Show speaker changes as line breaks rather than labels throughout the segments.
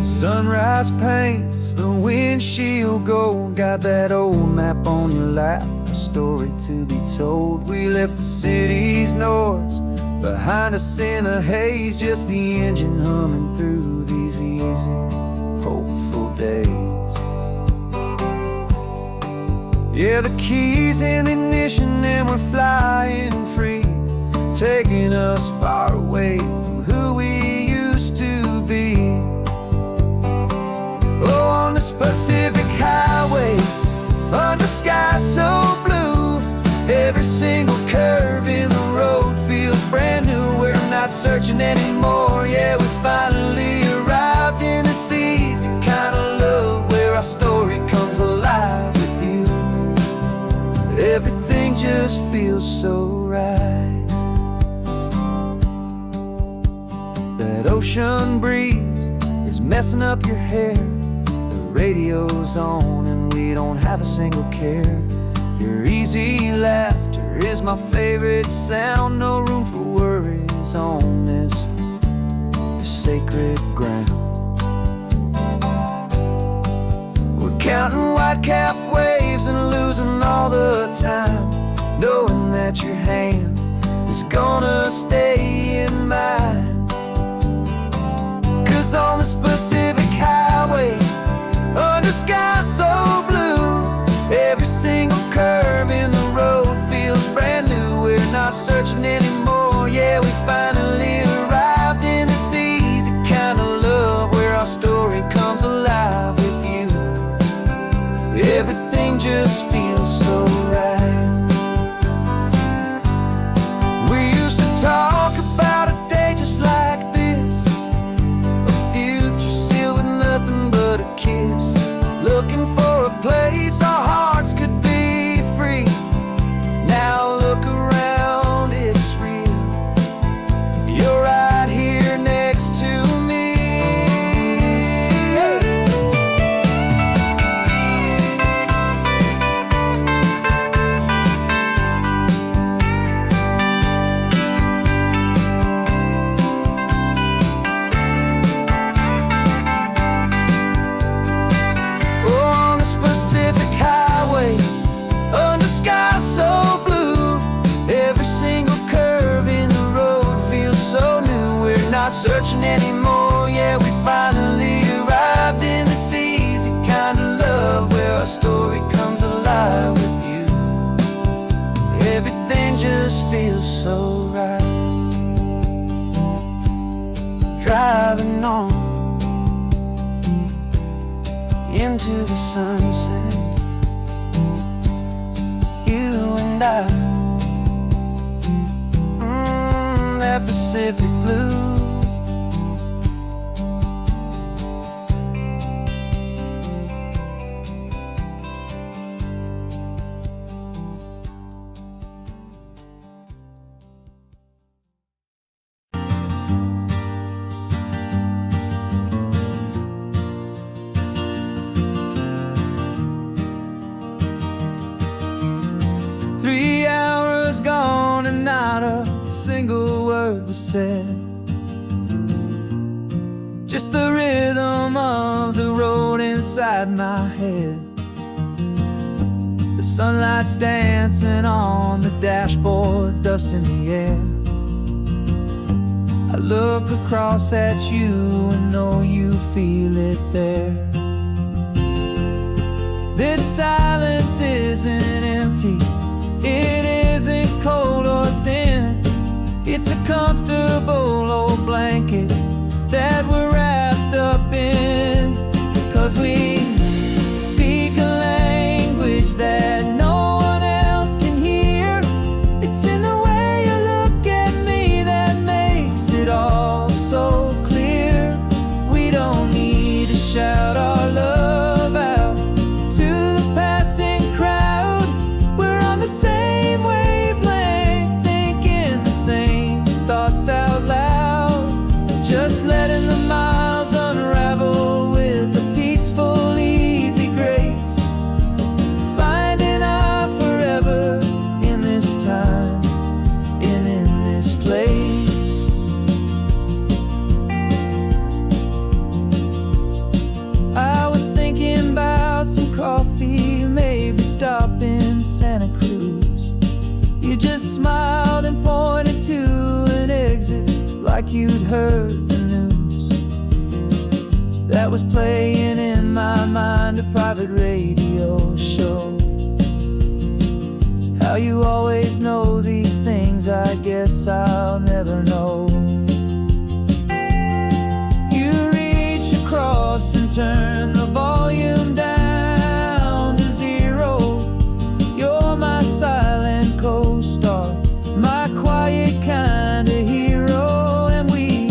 Sunrise paints the windshield gold. Got that old map on your lap, a story to be told. We left the city's noise behind us in the haze, just the engine humming through these easy, hopeful days. Yeah, the keys in the ignition and we're flying free, taking us far away from who we used to be. Oh, on this Pacific highway, under skies so blue, every single curve in the road feels brand new. We're not searching anymore, yeah, we finally arrived in this easy kind of love, where our story comes alive with you. Everything just feels so right. That ocean breeze is messing up your hair, the radio's on and we don't have a single care. Your easy laughter is my favorite sound, no room for worries on this sacred ground. We're counting white-capped waves and losing all the time, knowing that your hand is gonna stay in mine. 'Cause on this Pacific highway, under skies so blue, every single curve in the road feels brand new. We're not searching anymore, yeah, we finally arrived in this easy kind of love, where our story comes alive with you. Everything just feels so right. We used to talk about a day just like this, a future sealed with nothing but a kiss, looking for a place our hearts could be free. Now look around, it's real. You're right here next to me. On the Pacific highway, under skies so blue, every single curve in the road feels so new. We're not searching anymore, yeah, we finally arrived in this easy kind of love, where our story comes alive with you. Everything just feels so right. Driving on into the sunset, you and I, that Pacific blue. Gone and not a single word was said, just the rhythm of the road inside my head. The sunlight's dancing on the dashboard, dust in the air. I look across at you and know you feel it there. This silence isn't empty, it isn't cold or thin, it's a comfortable old blanket that we're wrapped up in. 'Cause we speak a language that no one else can hear. It's in the way you look at me that makes it all so clear. We don't need to shout our love out to the passing crowd. We're on the same wavelength, thinking the same thoughts out loud, just letting the mind like you'd heard the news that was playing in my mind, a private radio show. How you always know these things, I guess I'll never know. You reach across and turn the volume down to 0. You're my silent co-star, my quiet kind of hero. And we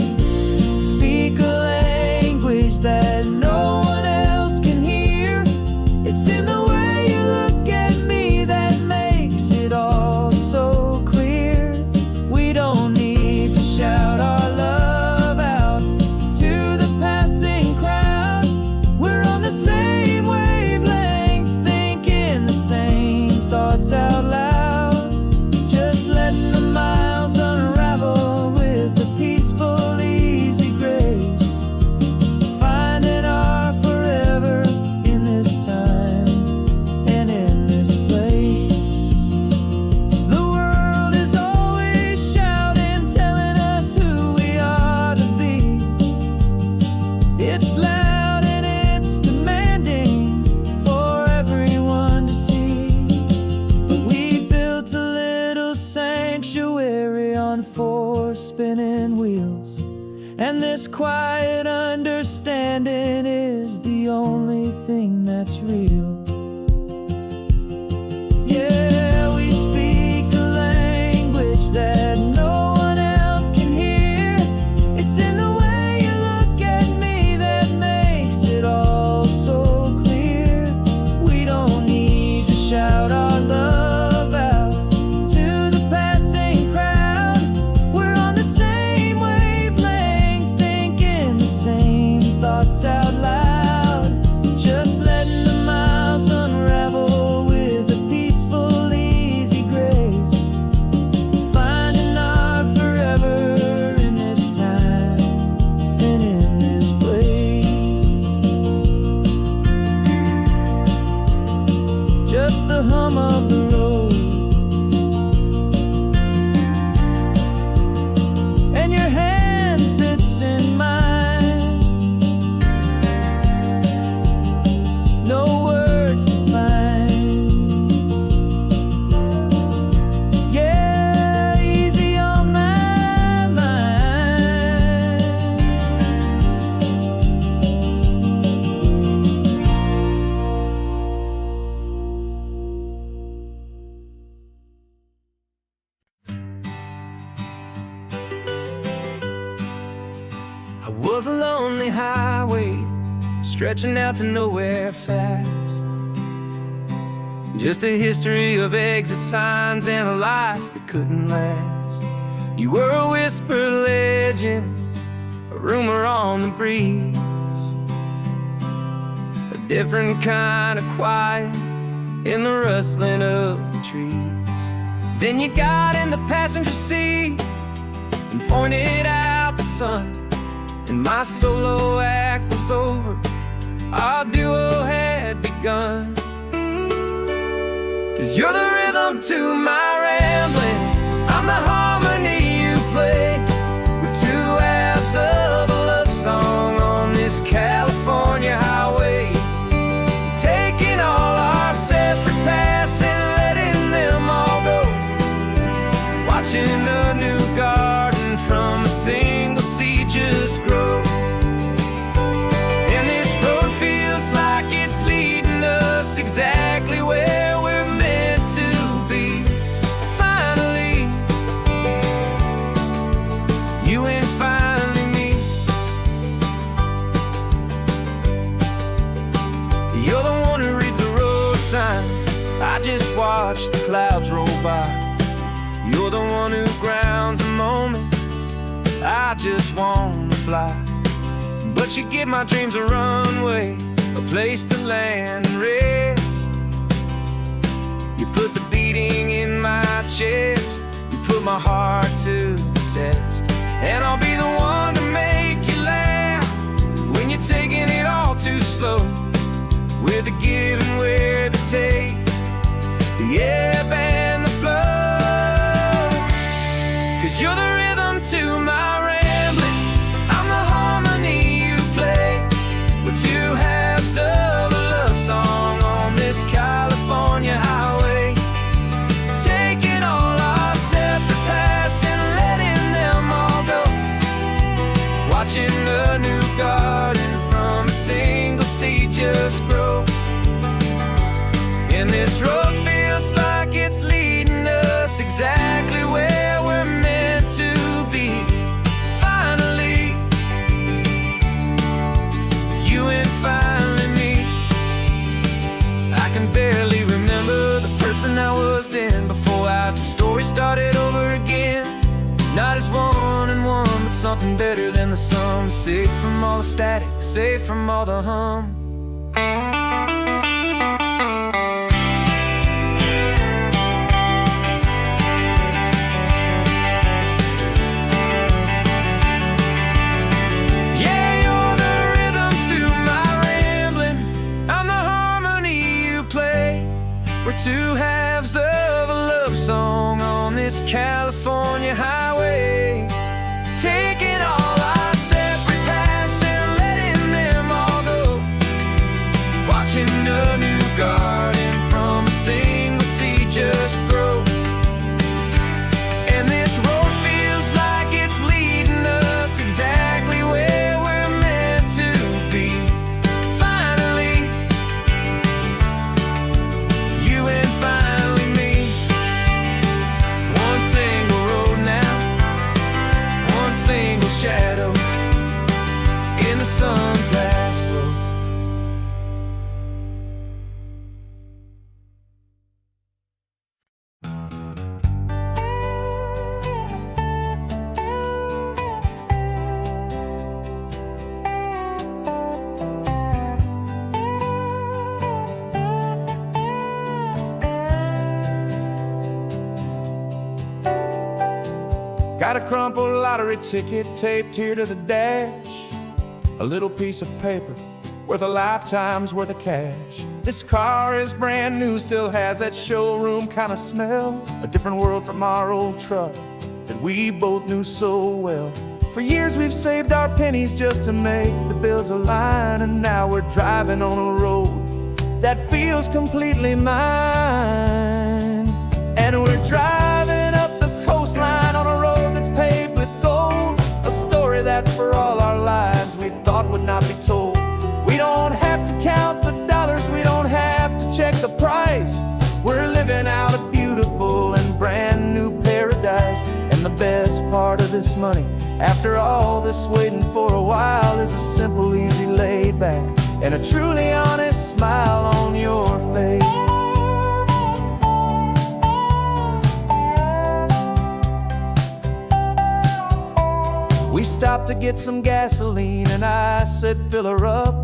speak a language that no one else can hear. It's in the way you look at me that makes it all so clear. We don't need to shout our love out to the passing crowd. We're on the same wavelength, thinking the same thoughts out loud. Just letting the miles unravel with a peaceful, easy grace. Finding our forever in this time and in this place. The world is always shouting, telling us who we are to be. It's loud and it's demanding for everyone to see. But we built a little sanctuary on 4 spinning wheels, and this quiet understanding is the only thing that's real. Yeah, we speak a language that no one else can hear. It's in the way you look at me that makes it all so clear. We don't need to shout our love out to the passing crowd. We're on the same wavelength, thinking the same thoughts out loud. Just letting the miles unravel with a peaceful, easy grace. Finding our forever in this time and in this place. Just the hum of the road and your hand fits in mine. No words to find. Yeah, easy on my mind. I was a lonely highway stretching out to nowhere fast. Just a history of exit signs and a life that couldn't last. You were a whisper legend, a rumor on the breeze, a different kind of quiet in the rustling of the trees. Then you got in the passenger seat and pointed out the sun, and my solo act was over, our duo had begun. 'Cause you're the rhythm to my rambling, I'm the harmony you play. We're 2 halves of a love song on this California highway, taking all our separate paths and letting them all go. Watching the new garden from a single seed just grow. And this road feels like it's leading us exactly where we're meant to be. Finally, you and finally me. You're the one who reads the road signs, I just watch the clouds roll by. You're the one who grounds the moment, I just wanna fly. But you give my dreams a runway, a place to land and rest. You put the beating in my chest, you put my heart to the test. And I'll be the one to make you laugh when you're taking it all too slow, with the give and where the take, the ebb and the flow. 'Cause you're the rhythm to my rambling, started over again. Not as one and one, but something better than the sum. Safe from all the static, safe from all the hum. We're two halves of a love song on this California highway, taking all our separate paths and letting them all go, watching a new garden from a single seed just grow. And this road feels like it's leading us exactly where we're meant to be. Shadow in the sun's last glow.
Got a crumpled lottery ticket taped here to the dash, a little piece of paper worth a lifetime's worth of cash. This car is brand new, still has that showroom kind of smell, a different world from our old truck that we both knew so well. For years we've saved our pennies just to make the bills align, and now we're driving on a road that feels completely mine. And we're driving up the coastline on a road that's paved with gold, a story that for all our lives we thought would not be told. We don't have to count the dollars, we don't have to check the price. We're living out a beautiful and brand new paradise. And the best part of this money, after all this waiting for a while, is a simple, easy, laid back, and a truly honest smile on your face. We stopped to get some gasoline and I said fill her up,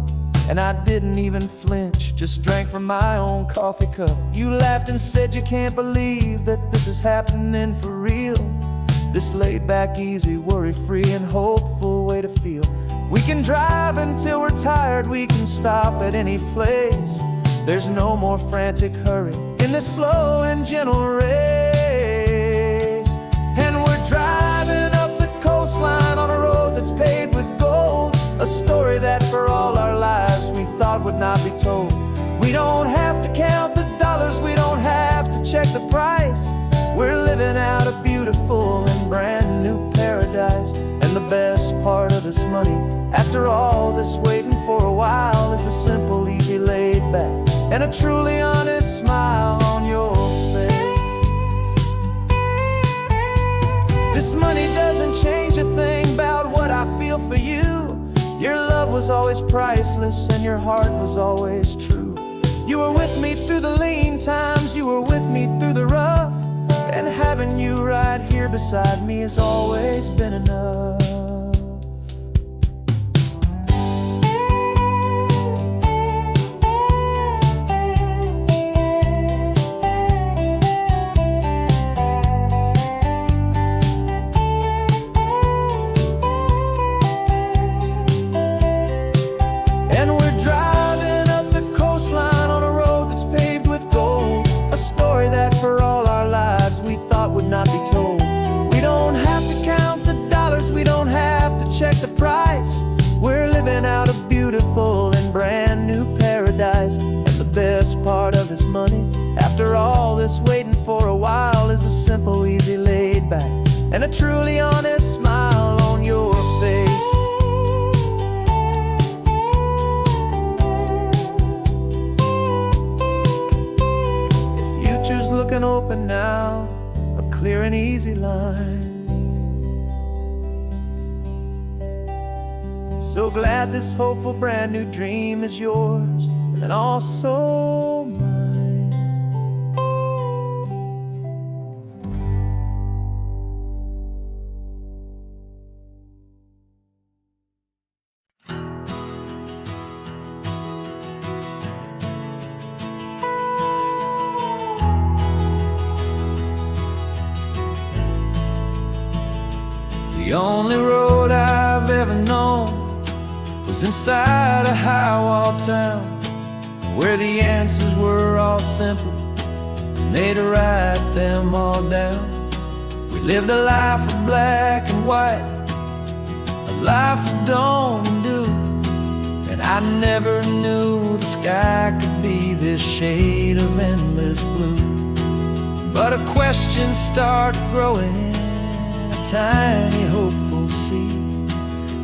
and I didn't even flinch, just drank from my own coffee cup. You laughed and said you can't believe that this is happening for real. This laid back, easy, worry-free and hopeful way to feel. We can drive until we're tired, we can stop at any place. There's no more frantic hurry in this slow and gentle race. And we're driving up the coastline on a road that's paved with gold, a story that for all our lives we thought would not be told. We don't have to count the dollars, we don't have to check the price. We're living out a beautiful and brand new paradise. And the best part of this money, after all this waiting for a while, is the simple, easy, laid back, and a truly honest smile on your face. This money doesn't change a thing about what I feel for you. Your love was always priceless and your heart was always true. You were with me through the lean times, you were with me through the rough, and having you right here beside me has always been enough. And we're driving up the coastline on a road that's paved with gold, a story that for all our lives we thought would not be told. We don't have to count the dollars, we don't have to check the price. We're living out a beautiful and brand new paradise. And the best part of this money, after all this waiting for a while, is the simple, easy, laid back, and a truly honest smile on your face. Looking open now, a clear and easy line. So glad this hopeful brand new dream is yours and also.
The only road I've ever known was inside a high-wall town, where the answers were all simple, and they'd write them all down. We lived a life of black and white, a life of dawn and dew, and I never knew the sky could be this shade of endless blue. But a question started growing in a tiny hopeful seed,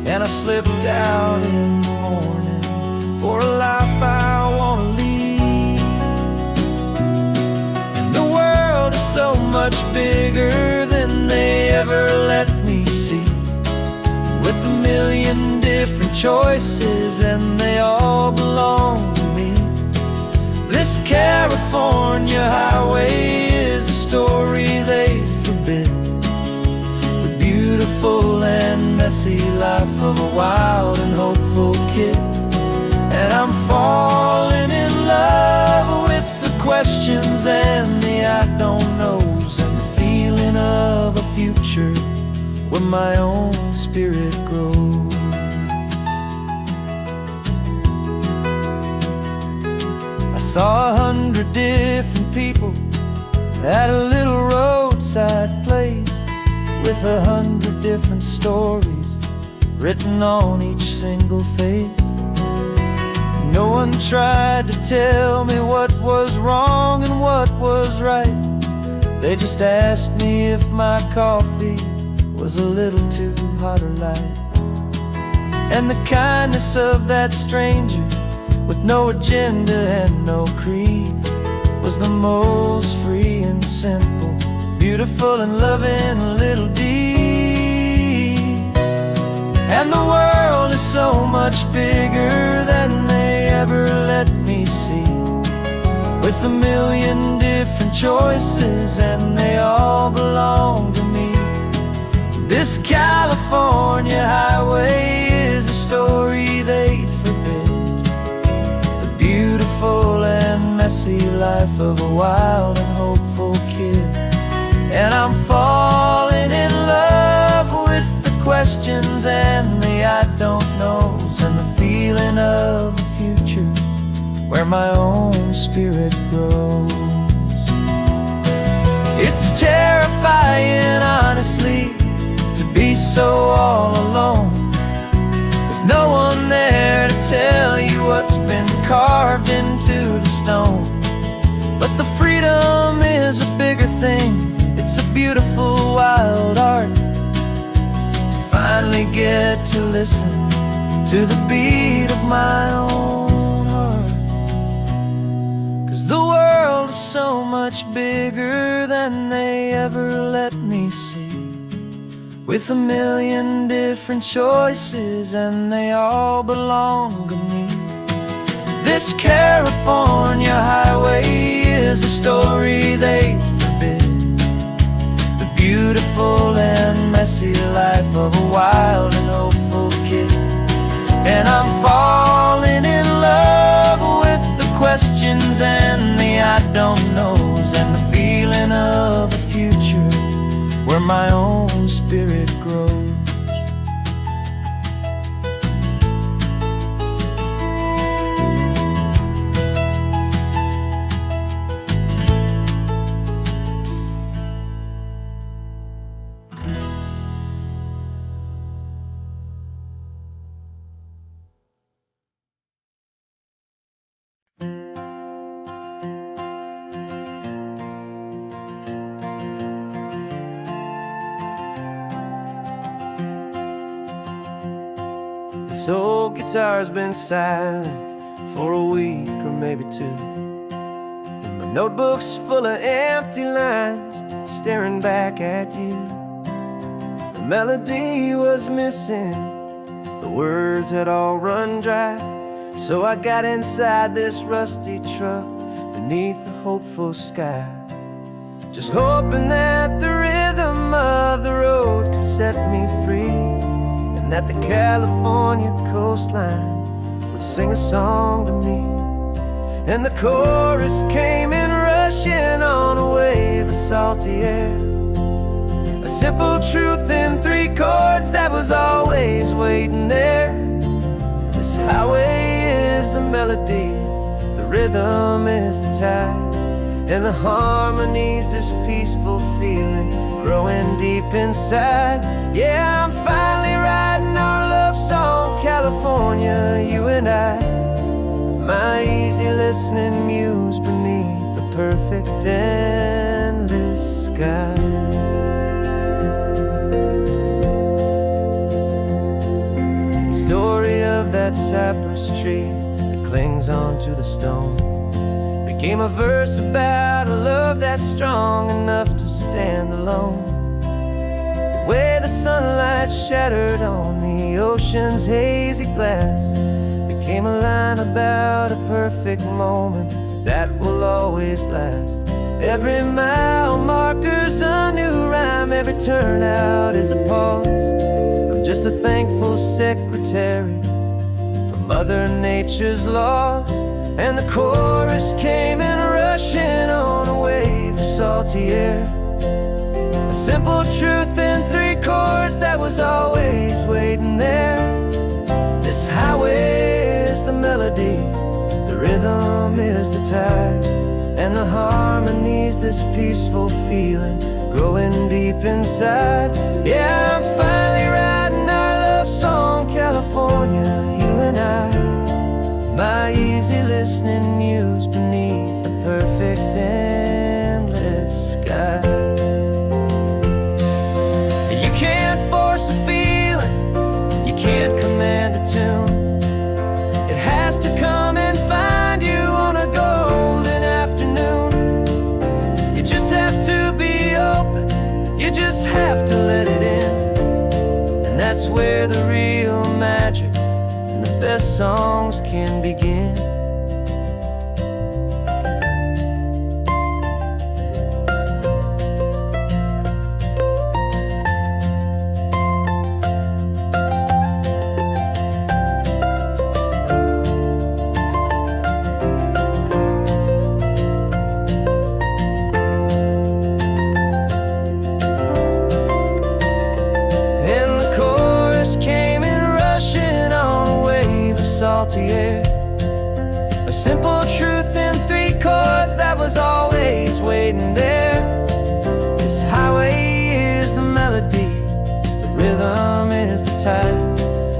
and I slipped out in the morning for a life I want to lead. And the world is so much bigger than they ever let me see, with a million different choices and they all belong to me. This California highway is a story they forbid, the beautiful and messy life of a wild and hopeful kid. And I'm falling in love with the questions and the I don't knows, and the feeling of a future where my own spirit grows. I saw 100 different people at a little roadside place, with 100 different stories written on each single face. No one tried to tell me what was wrong and what was right. They just asked me if my coffee was a little too hot or light. And the kindness of that stranger, with no agenda and no creed, was the most free and simple, beautiful and loving little deed. And the world is so much bigger than they ever let me see, with a million different choices and they all belong to me. This California highway is a story they'd forbid, the beautiful and messy life of a wild and hopeful kid. And I'm falling in love with the questions and the I don't knows, and the feeling of a future where my own spirit grows. It's terrifying, honestly, to be so all alone, with no one there to tell you what's been carved into the stone. But the freedom is a bigger thing, it's a beautiful wild art, to finally get to listen to the beat of my own heart. 'Cause the world is so much bigger than they ever let me see, with a million different choices and they all belong to me. This California highway is a story they forbid, the beautiful and messy life of a wild and hopeful kid. And I'm falling in love with the questions and the I don't knows, and the feeling of a future where my own spirit grows. This old guitar's been silent for a week or maybe two, and my notebook's full of empty lines staring back at you. The melody was missing, the words had all run dry, so I got inside this rusty truck beneath the hopeful sky, just hoping that the rhythm of the road could set me free, and that the California coastline would sing a song to me. And the chorus came in rushing on a wave of salty air, a
A simple truth in 3 chords that was always waiting there. This highway is the melody, the rhythm is the tide, and the harmony's this peaceful feeling growing deep inside. Yeah, I'm finally writing our love song, California, you and I. My easy listening muse beneath the perfect endless sky. The story of that cypress tree that clings onto the stone became a verse about a love that's strong enough to stand alone. Where the sunlight shattered on the ocean's hazy glass became a line about a perfect moment that will always last. Every mile marker's a new rhyme, every turnout is a pause. I'm just a thankful secretary for Mother Nature's laws. And the chorus came in rushing on a wave of salty air. A simple truth in 3 chords that was always waiting there. This highway is the melody, the rhythm is the tide, and the harmony's this peaceful feeling growing deep inside. Yeah, I'm finally writing our love song, California, you and I. My easy listening muse beneath the perfect endless sky. You can't force a feeling, you can't command a tune. It has to come and find you on a golden afternoon. You just have to be open, you just have to let it in. And that's where the real magic and the best songs can begin. And the chorus came in rushing on a wave of salty air. A simple truth in 3 chords that was always waiting there. This highway is the melody, the rhythm is the tide,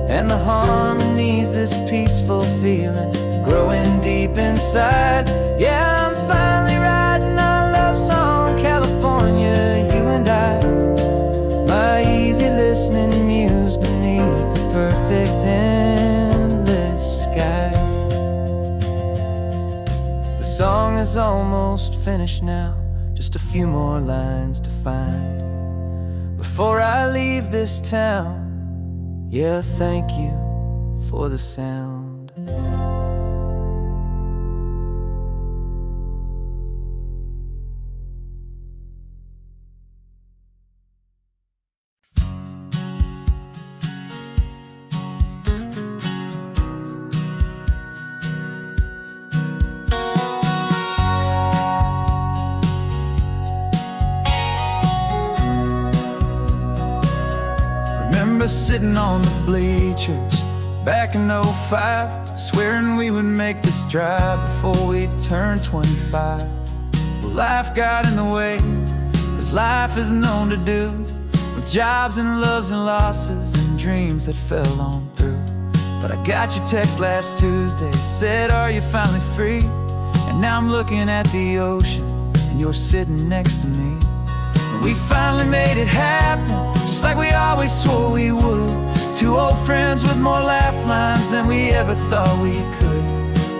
and the harmony's this peaceful feeling growing deep inside. Yeah, I'm finally writing our love song, California, you and I. My easy listening muse beneath the perfect endless sky. The song is almost finished now, just a few more lines to find before I leave this town. Yeah, thank you for the sound.
Remember sitting on the bleachers back in '05, swearing we would make this drive before we turned 25. Well, life got in the way, as life is known to do, with jobs and loves and losses and dreams that fell on through. But I got your text last Tuesday, said, are you finally free? And now I'm looking at the ocean, and you're sitting next to me. And we finally made it happen, just like we always swore we would. 2 old friends with more laugh lines than we ever thought we could.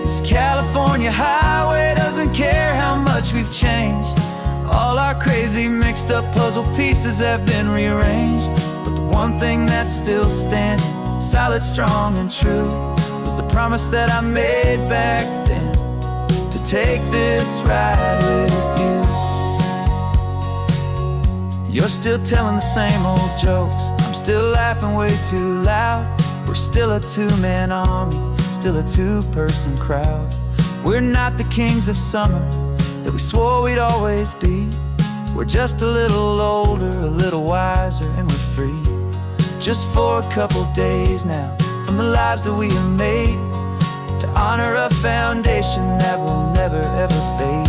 This California highway doesn't care how much we've changed. All our crazy mixed up puzzle pieces have been rearranged. But the one thing that's still standing, solid, strong and true, was the promise that I made back then, to take this ride with you. You're still telling the same old jokes, I'm still laughing way too loud. We're still a 2-man army, still a 2-person crowd. We're not the kings of summer that we swore we'd always be.
We're just a little older, a little wiser, and we're free. Just for a couple days now, from the lives that we have made, to honor a foundation that will never ever fade.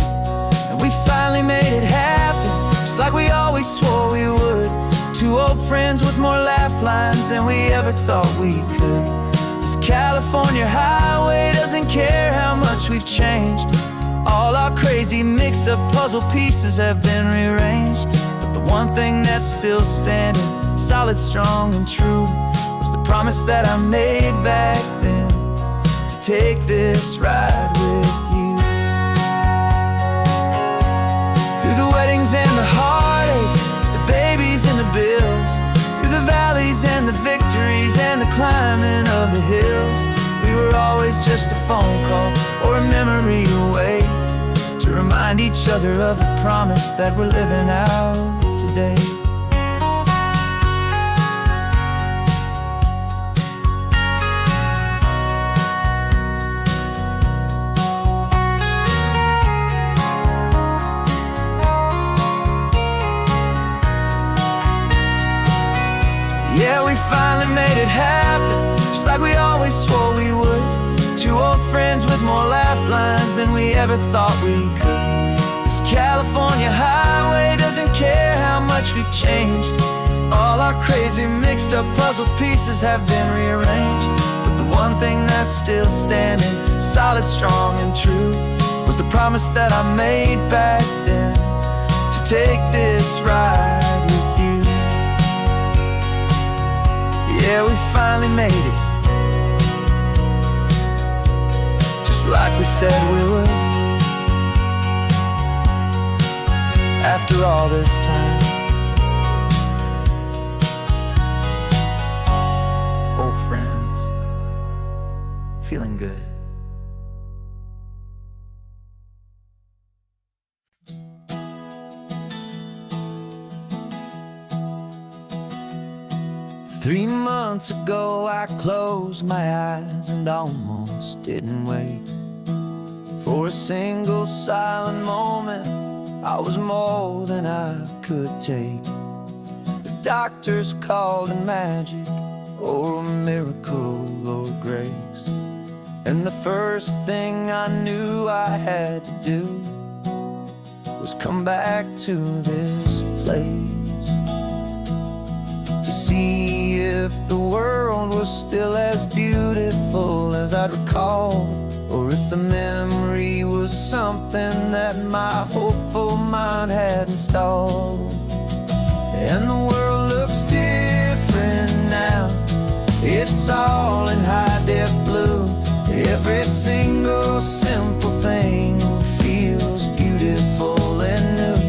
And we finally made it happen, just like we always swore we would. Two old friends with more laugh lines than we ever thought we could. This California highway doesn't care how much we've changed. All our crazy mixed up puzzle pieces have been rearranged. But the one thing that's still standing, solid, strong, and true, was the promise that I made back then, to take this ride with you. Through the weddings and the heartaches, the babies and the bills, through the valleys and the victories and the climbing of the hills, we were always just a phone call or a memory away, to remind each other of the promise that we're living out today. Yeah, we finally made it happen, just like we always swore we would. Two old friends with more laugh lines than we ever thought we could. This California highway doesn't care how much we've changed. All our crazy mixed up puzzle pieces have been rearranged. But the one thing that's still standing, solid, strong, and true, was the promise that I made back then, to take this ride with you. Yeah, we finally made it, just like we said we would. After all this time, old friends, feeling good. Three months ago I closed my eyes and almost didn't wait for a single silent moment. I was more than I could take. The doctors called it magic, or a miracle, or grace. And the first thing I knew I had to do was come back to this place, to see if the world was still as beautiful as I'd recall, or if the memory was something that my hopeful mind had installed. And the world looks different now, it's all in high-def blue. Every single simple thing feels beautiful and new.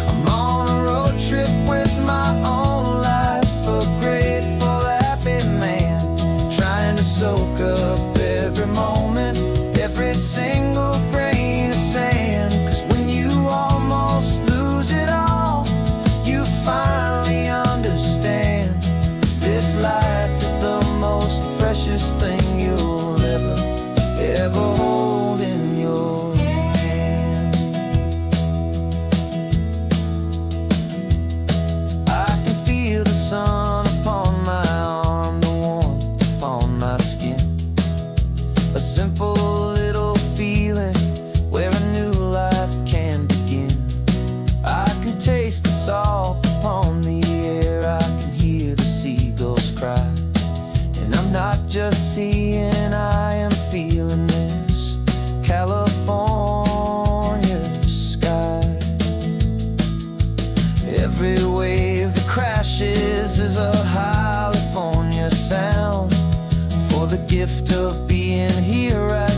I'm on a road trip with my own life, a grateful, happy man, trying to soak up every moment, every single grain of sand. 'Cause when you almost lose it all, you finally understand this life is the most precious thing you'll ever hold in your hand. I can feel the sun upon my arm, the warmth upon my skin, a simple little feeling where a new life can begin. I can taste the salt upon the air, I can hear the seagulls cry, and I'm not just seeing, I am feeling this California sky. Every wave that crashes is a California sound, for the gift of being here right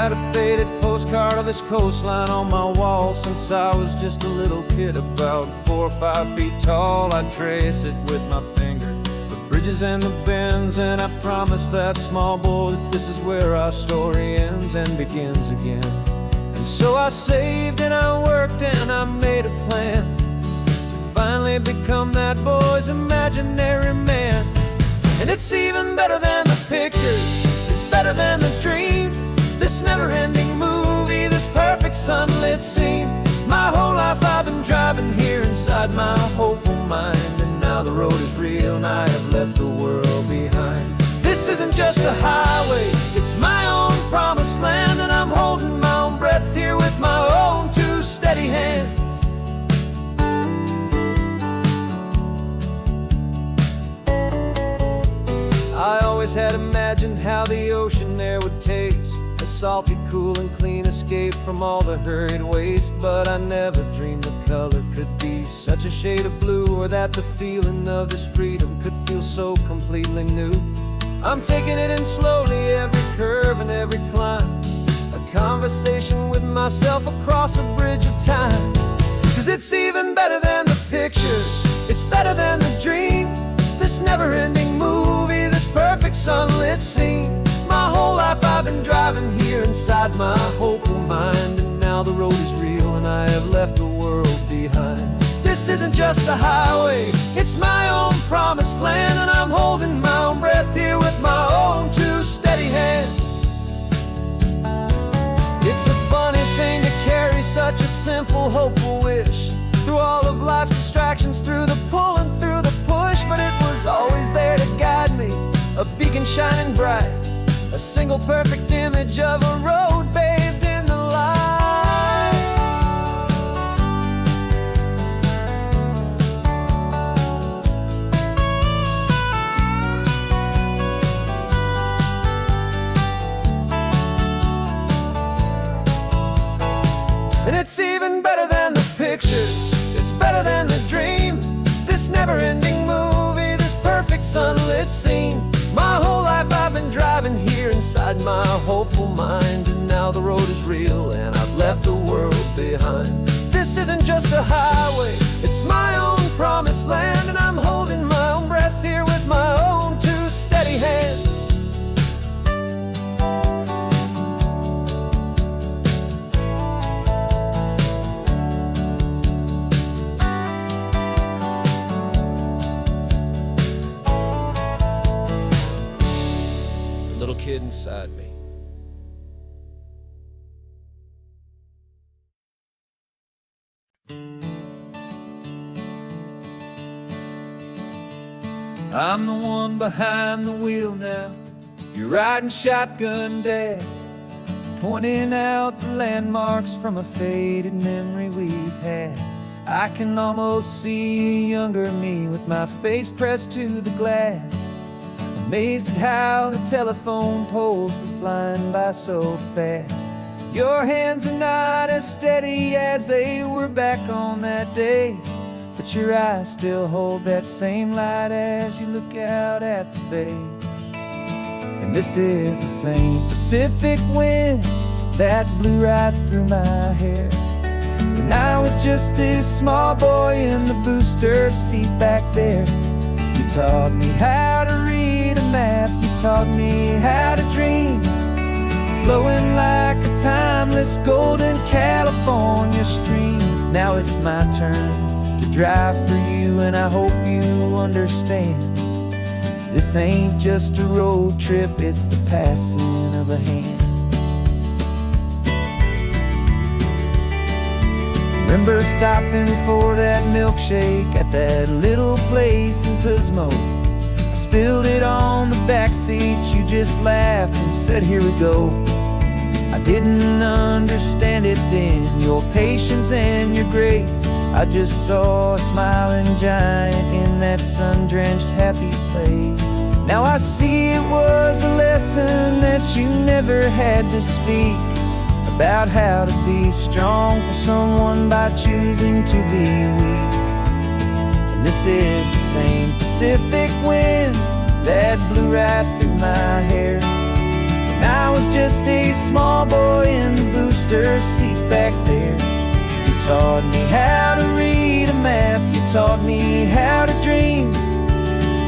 had a faded postcard of this coastline on my wall since I was just a little kid, about 4 or 5 feet tall. I trace it with my finger, the bridges and the bends, and I promised that small boy that this is where our story ends and begins again. And so I saved and I worked and I made a plan to finally become that boy's imaginary man. And it's even better than the pictures, it's better than the dream, this never-ending movie, this perfect sunlit scene. My whole life I've been driving here inside my hopeful mind, and now the road is real and I have left the world behind. This isn't just a highway, it's my own promised land, and I'm holding my own breath here with my own two steady hands. I always had imagined how the ocean there would taste, a salty, cool and clean escape from all the hurried waste. But I never dreamed the color could be such a shade of blue, or that the feeling of this freedom could feel so completely new. I'm taking it in slowly, every curve and every climb, a conversation with myself across a bridge of time. 'Cause it's even better than the pictures, it's better than the dream, this never-ending movie, this perfect sunlit scene. My whole life I've been driving here inside my hopeful mind, and now the road is real and I have left the world behind. This isn't just a highway, it's my own promised land, and I'm holding my own breath here with my own two steady hands. It's a funny thing to carry such a simple, hopeful wish through all of life's distractions, through the pull and through the push. But it was always there to guide me, a beacon shining bright, a single perfect image of a road bathed in the light. And it's even better than the pictures, it's better than the dream, this never-ending movie, this perfect sunlit scene. My whole life I've been driving here inside my hopeful mind, and now the road is real and I've left the world behind. This isn't just a highway, it's my own promised land, and I'm holding my own breath here with my own two steady hands. Little kid inside me. I'm the one behind the wheel now, you're riding shotgun, Dad, pointing out the landmarks from a faded memory we've had. I can almost see a younger me with my face pressed to the glass, amazed at how the telephone poles were flying by so fast. Your hands are not as steady as they were back on that day, but your eyes still hold that same light as you look out at the bay. And this is the same Pacific wind that blew right through my hair when I was just a small boy in the booster seat back there. You taught me how to read a map, you taught me how to dream, flowing like a timeless golden California stream. Now it's my turn to drive for you, and I hope you understand, this ain't just a road trip, it's the passing of a hand. Remember stopping for that milkshake at that little place in Pismo? I spilled it on the back seat, you just laughed and said, here we go. I didn't understand it then, your patience and your grace. I just saw a smiling giant in that sun-drenched happy place. Now I see it was a lesson that you never had to speak, about how to be strong for someone by choosing to be weak. And this is the same Pacific wind that blew right through my hair when I was just
just a small boy in the booster seat back there. You taught me how to read a map, you taught me how to dream,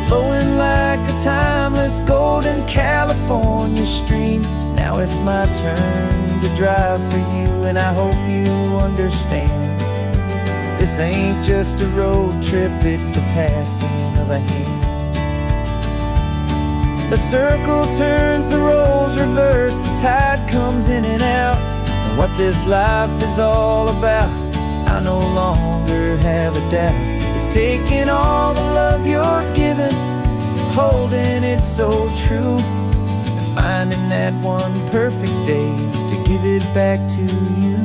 flowing like a timeless golden California stream. Now it's my turn to drive for you, and I hope you understand. This ain't just a road trip, it's the passing of a hand. The circle turns, the roles reverse, the tide comes in and out. And what this life is all about, I no longer have a doubt. It's taking all the love you're giving, holding it so true, and finding that one perfect day to give it back to you.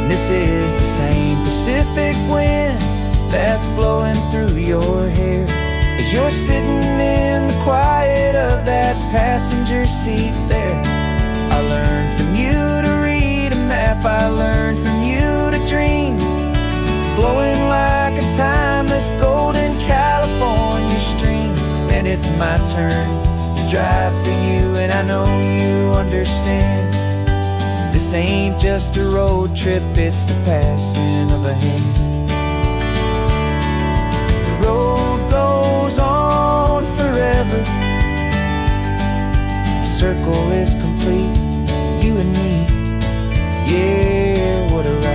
This is the same Pacific wind that's blowing through your hair as you're sitting in the quiet of that passenger seat there. I learned from you to read a map, I learned from you to dream, flowing like a timeless golden California stream. And it's my turn to drive for you, and I know you understand. This ain't just a road trip, it's the passing of a hand. The road goes on forever, the circle is complete, you and me, yeah, what a ride.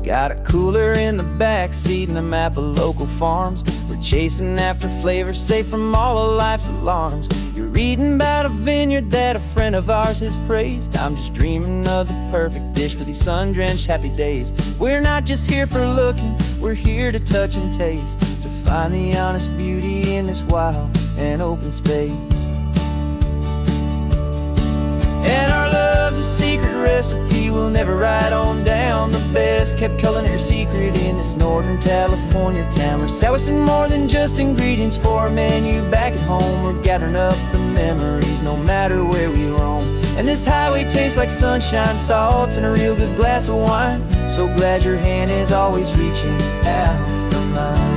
Got a cooler in the back seat and a map of local farms. We're chasing after flavors safe from all of life's alarms. You're reading about a vineyard that a friend of ours has praised. I'm just dreaming of the perfect dish for these sun-drenched happy days. We're not just here for looking, we're here to touch and taste, to find the honest beauty in this wild and open space. And our love's a secret recipe we'll never write on down. The best kept culinary secret in this Northern California town. We're sourcing more than just ingredients for a menu back at home. We're gathering up the memories no matter where we roam. And this highway tastes like sunshine, salt, and a real good glass of wine. So glad your hand is always reaching out for mine.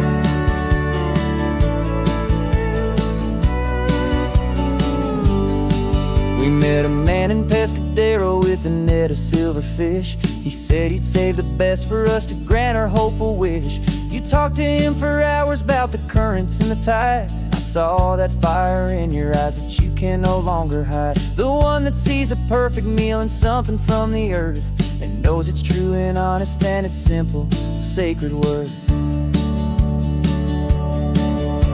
We met a man in Pescadero with a net of silverfish. He said he'd save the best for us to grant our hopeful wish. You talked to him for hours about the currents and the tide. I saw that fire in your eyes that you can no longer hide. The one that sees a perfect meal and something from the earth, and knows it's true and honest and it's simple, sacred worth.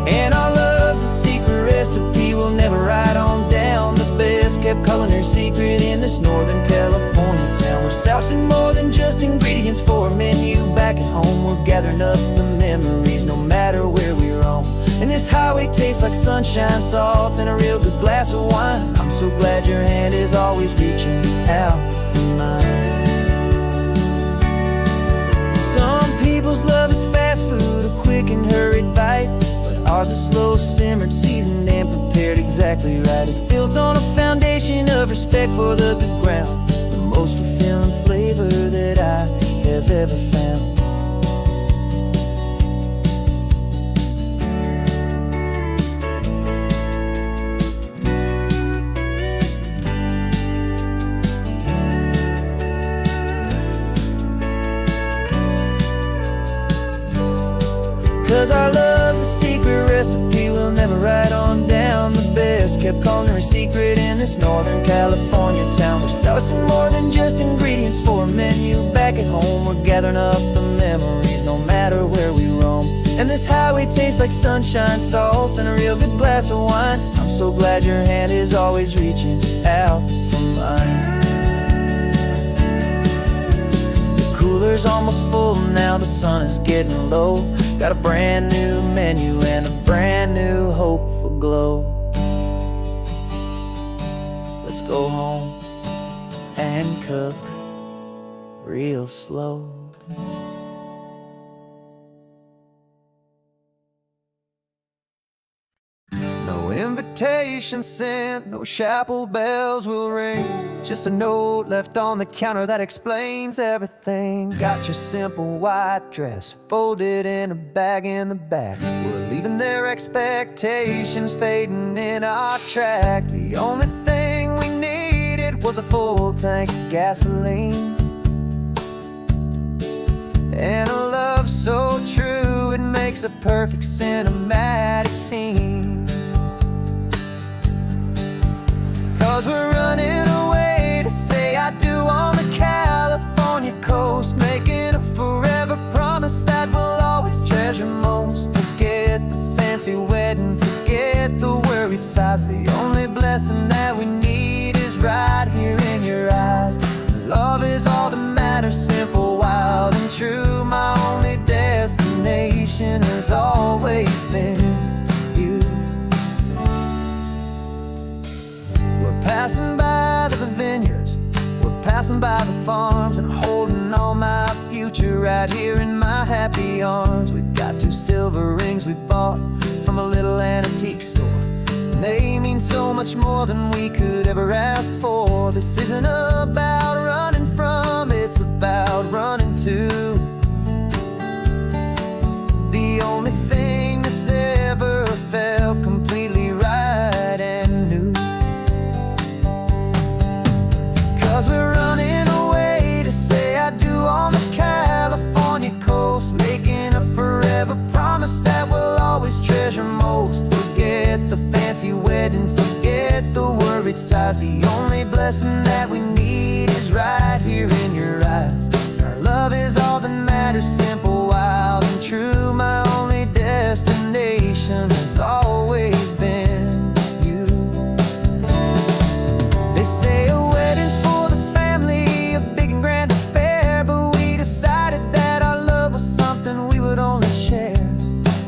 And our love's a secret recipe we'll never write on down. The best kept culinary secret in this Northern California town. We're sourcing more than just ingredients for a menu back at home. We're gathering up the memories no matter where we roam. And this highway tastes like sunshine, salt, and a real good glass of wine. I'm so glad your hand is always reaching out for mine. Some people's love is fast food, a quick and hurried bite. Ours is slow simmered, seasoned and prepared exactly right. It's built on a foundation of respect for the good ground, the most fulfilling flavor that I have ever found. 'Cause our love's a secret recipe we'll
never write on down the best kept culinary secret in this Northern California town. We're sourcing more than just ingredients for a menu. Back at home, we're gathering up the memories, no matter where we roam. And this highway tastes like sunshine, salts, and a real good glass of wine. I'm so glad your hand is always reaching out for mine. The cooler's almost full now, the sun is getting low. Got a brand new menu and a brand new hope for glow. Let's go home and cook real slow. No invitation sent, no chapel bells will ring. Just a note left on the counter that explains everything. Got your simple white dress folded in a bag in the back. We're leaving their expectations fading in our track. The only thing we needed was a full tank of gasoline and a love so true it makes a perfect cinematic scene. 'Cause we're running away to say I do on the California coast, making a forever promise that we'll always treasure most. Forget the fancy wedding, forget the worried sighs. The only blessing that we need is right here in your eyes. Love is all that matters, simple, wild, and true. My only destination has always been you. We're passing by the vineyards, we're passing by the farms, and holding all my future right here in my happy arms. We've got 2 silver rings we bought from a little antique store, and they mean so much more than we could ever ask for. This isn't about running from, it's about running to the only thing that's ever felt completely right and new. 'Cause we're running away to say I do on the California coast, making a forever promise that we'll always treasure most. Forget the fancy wedding, forget the worried sighs. The only blessing that we need is right here in your eyes. Our love is all that matters, simple, wild, and true. My only destination has always been you. They say a wedding's for the family, a big and grand affair, but we decided that our love was something we would only share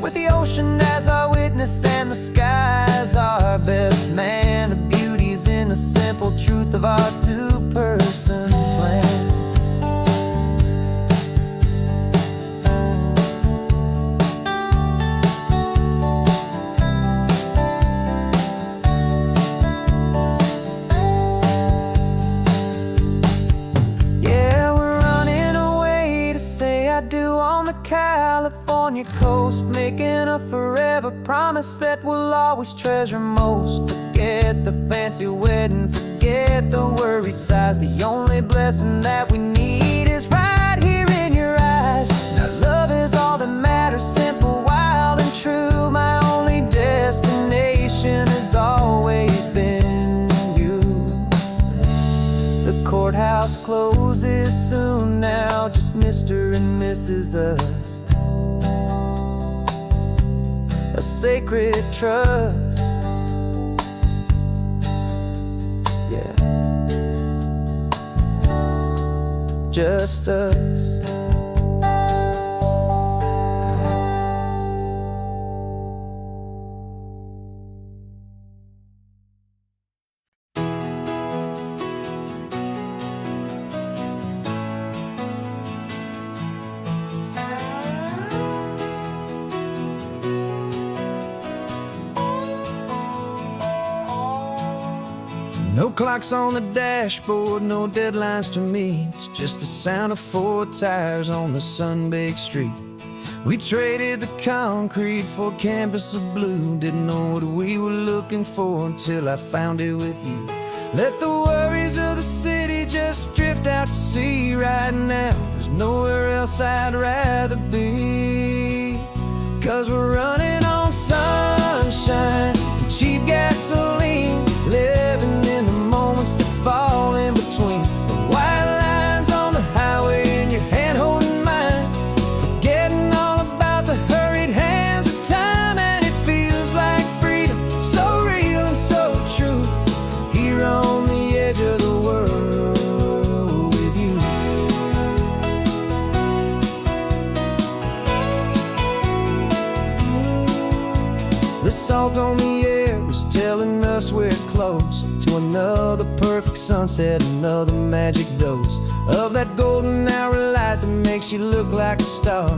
with the ocean as our witness and the sky as our best man. The beauty's in the simple truth of our 2-person plan. Yeah, we're running away to say I do on the California coast, making a forever promise that we'll always treasure most. Forget the fancy wedding, forget the worried sighs. The only blessing that we need is right here in your eyes. Now love is all that matters, simple, wild, and true. My only destination has always been you. The courthouse closes soon now, just Mr. and Mrs. Us. A sacred trust, yeah, just us. No clocks on the dashboard, no deadlines to meet. It's just the sound of 4 tires on the sun-baked street. We traded the concrete for a canvas of blue. Didn't know what we were looking for until I found it with you. Let the worries of the city just drift out to sea right now. There's nowhere else I'd rather be. 'Cause we're running on sunshine The salt on the air was telling us we're close to another perfect sunset, another magic dose of that golden hour light that makes you look like a star,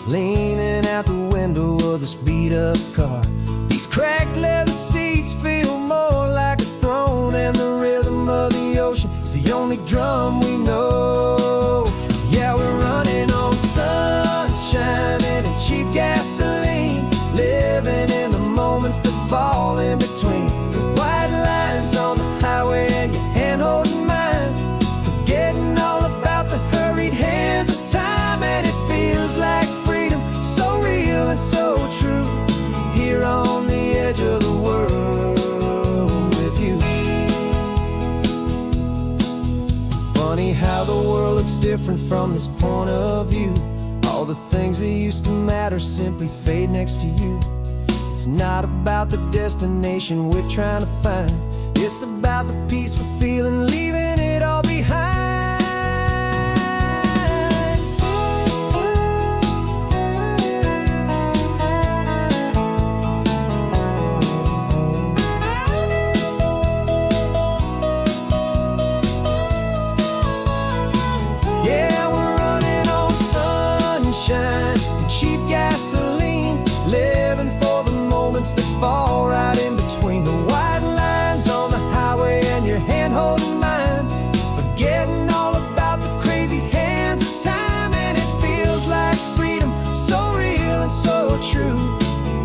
leaning out the window of this beat-up car. These cracked leather seats feel more like a throne, and the rhythm of the ocean is the only drum we know. Yeah, we're running on sunshine and cheap gasoline, living in the moments that fall in between the white lines on the highway and your hand holding mine, forgetting all about the hurried hands of time. And it feels like freedom, so real and so true, here on the edge of the world with you. Funny how the world looks different from this point of view. All the things that used to matter simply fade next to you. It's not about the destination we're trying to find, it's about the peace we're feeling, leaving it all behind. Yeah, we're running on sunshine and cheap gasoline, living for the moments that fall right in between the white lines on the highway and your hand holding mine, forgetting all about the crazy hands of time. And it feels like freedom, so real and so true,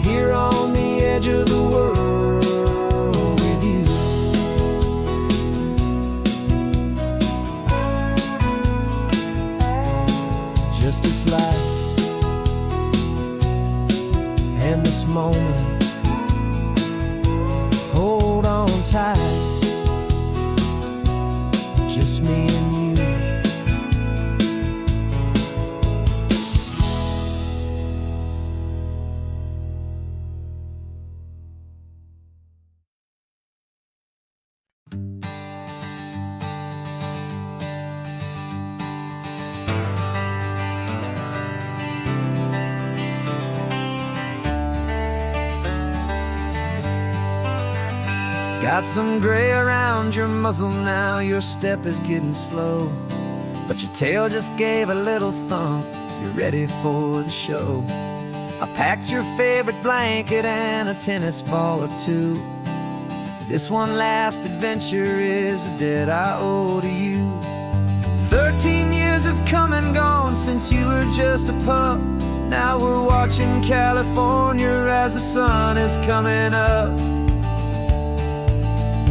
here on the edge of the world with you. Just this life and this moment, hold on tight, just me and you. Got some gray around your muzzle now, your step is getting slow, but your tail just gave a little thump, you're ready for the show. I packed your favorite blanket and a tennis ball or two. This one last adventure is a debt I owe to you. 13 years have come and gone since you were just a pup. Now we're watching California as the sun is coming up.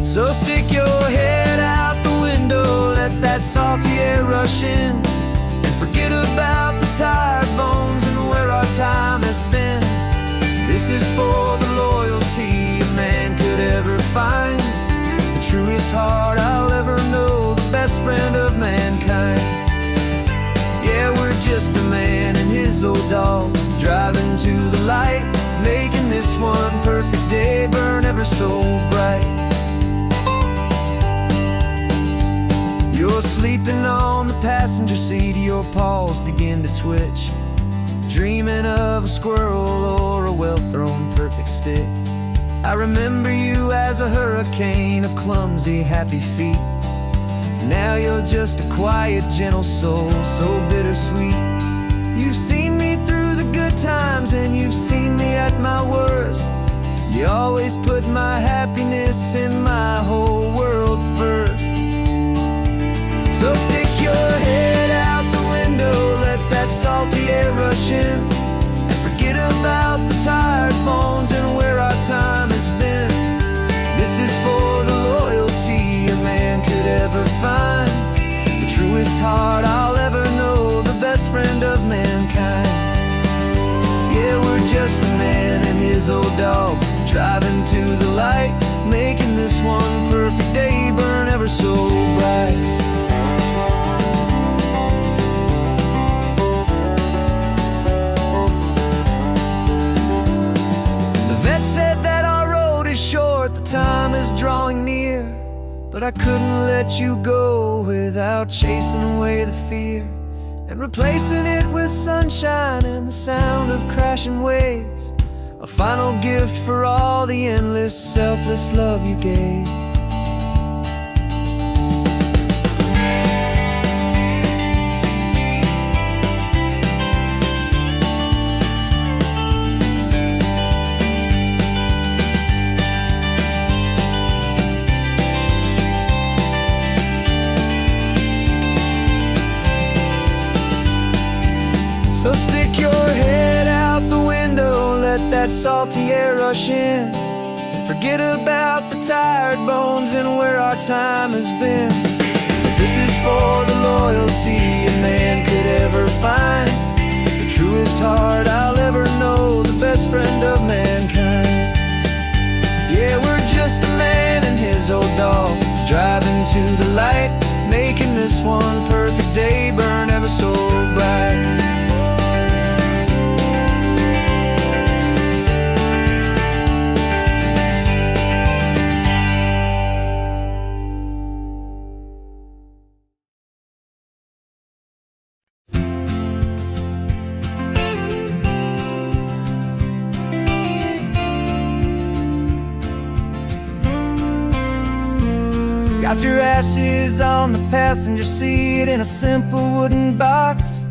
So stick your head out the window, let that salty air rush in, and forget about the tired bones and where our time has been. This is for the loyalty a man could ever find, the truest heart I'll ever know, the best friend of mankind. Yeah, we're just a man and his old dog, driving to the light, making this one perfect day burn ever so bright. You're sleeping on the passenger seat, your paws begin to twitch, dreaming of a squirrel or a well-thrown perfect stick. I remember you as a hurricane of clumsy, happy feet. Now you're just a quiet, gentle soul, so bittersweet. You've seen me through the good times and you've seen me at my worst. You always put my happiness in my whole world first. So stick your head out the window, let that salty air rush in, and forget about the tired bones and where our time has been. This is for the loyalty a man could ever find, the truest heart I'll ever know, the best friend of mankind. Yeah, we're just a man and his old dog, driving to the light, making this one perfect day burn ever so bright. Said that our road is short, the time is drawing near, but I couldn't let you go without chasing away the fear and replacing it with sunshine and the sound of crashing waves. A final gift for all the endless, selfless love you gave. So stick your head out the window, let that salty air rush in. Forget about the tired bones and where our time has been. This is for the loyalty a man could ever find, the truest heart I'll ever know, the best friend of mankind. Yeah, we're just a man and his old dog, driving to the light, making this one perfect day burn ever so bright. Got your ashes on the passenger seat in a simple wooden box.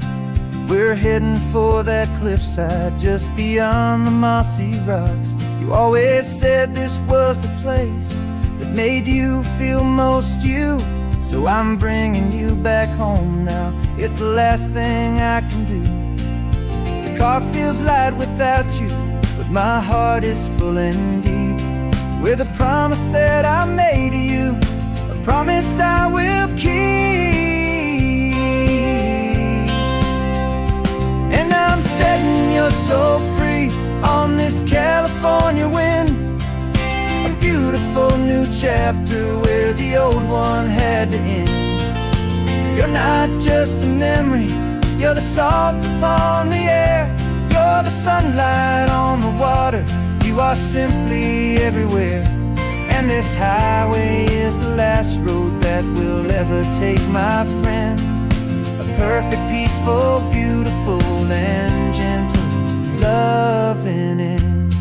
We're heading for that cliffside just beyond the mossy rocks. You always said this was the place that made you feel most you. So I'm bringing you back home now, it's the last thing I can do. The car feels light without you, but my heart is full and deep with a promise that I made to you, promise I will keep. And I'm setting your soul free on this California wind, a beautiful new chapter where the old one had to end. You're not just a memory, you're the salt upon the air, you're the sunlight on the water, you are simply everywhere. And this highway is the last road that we'll ever take, my friend. A perfect, peaceful, beautiful, and gentle loving end.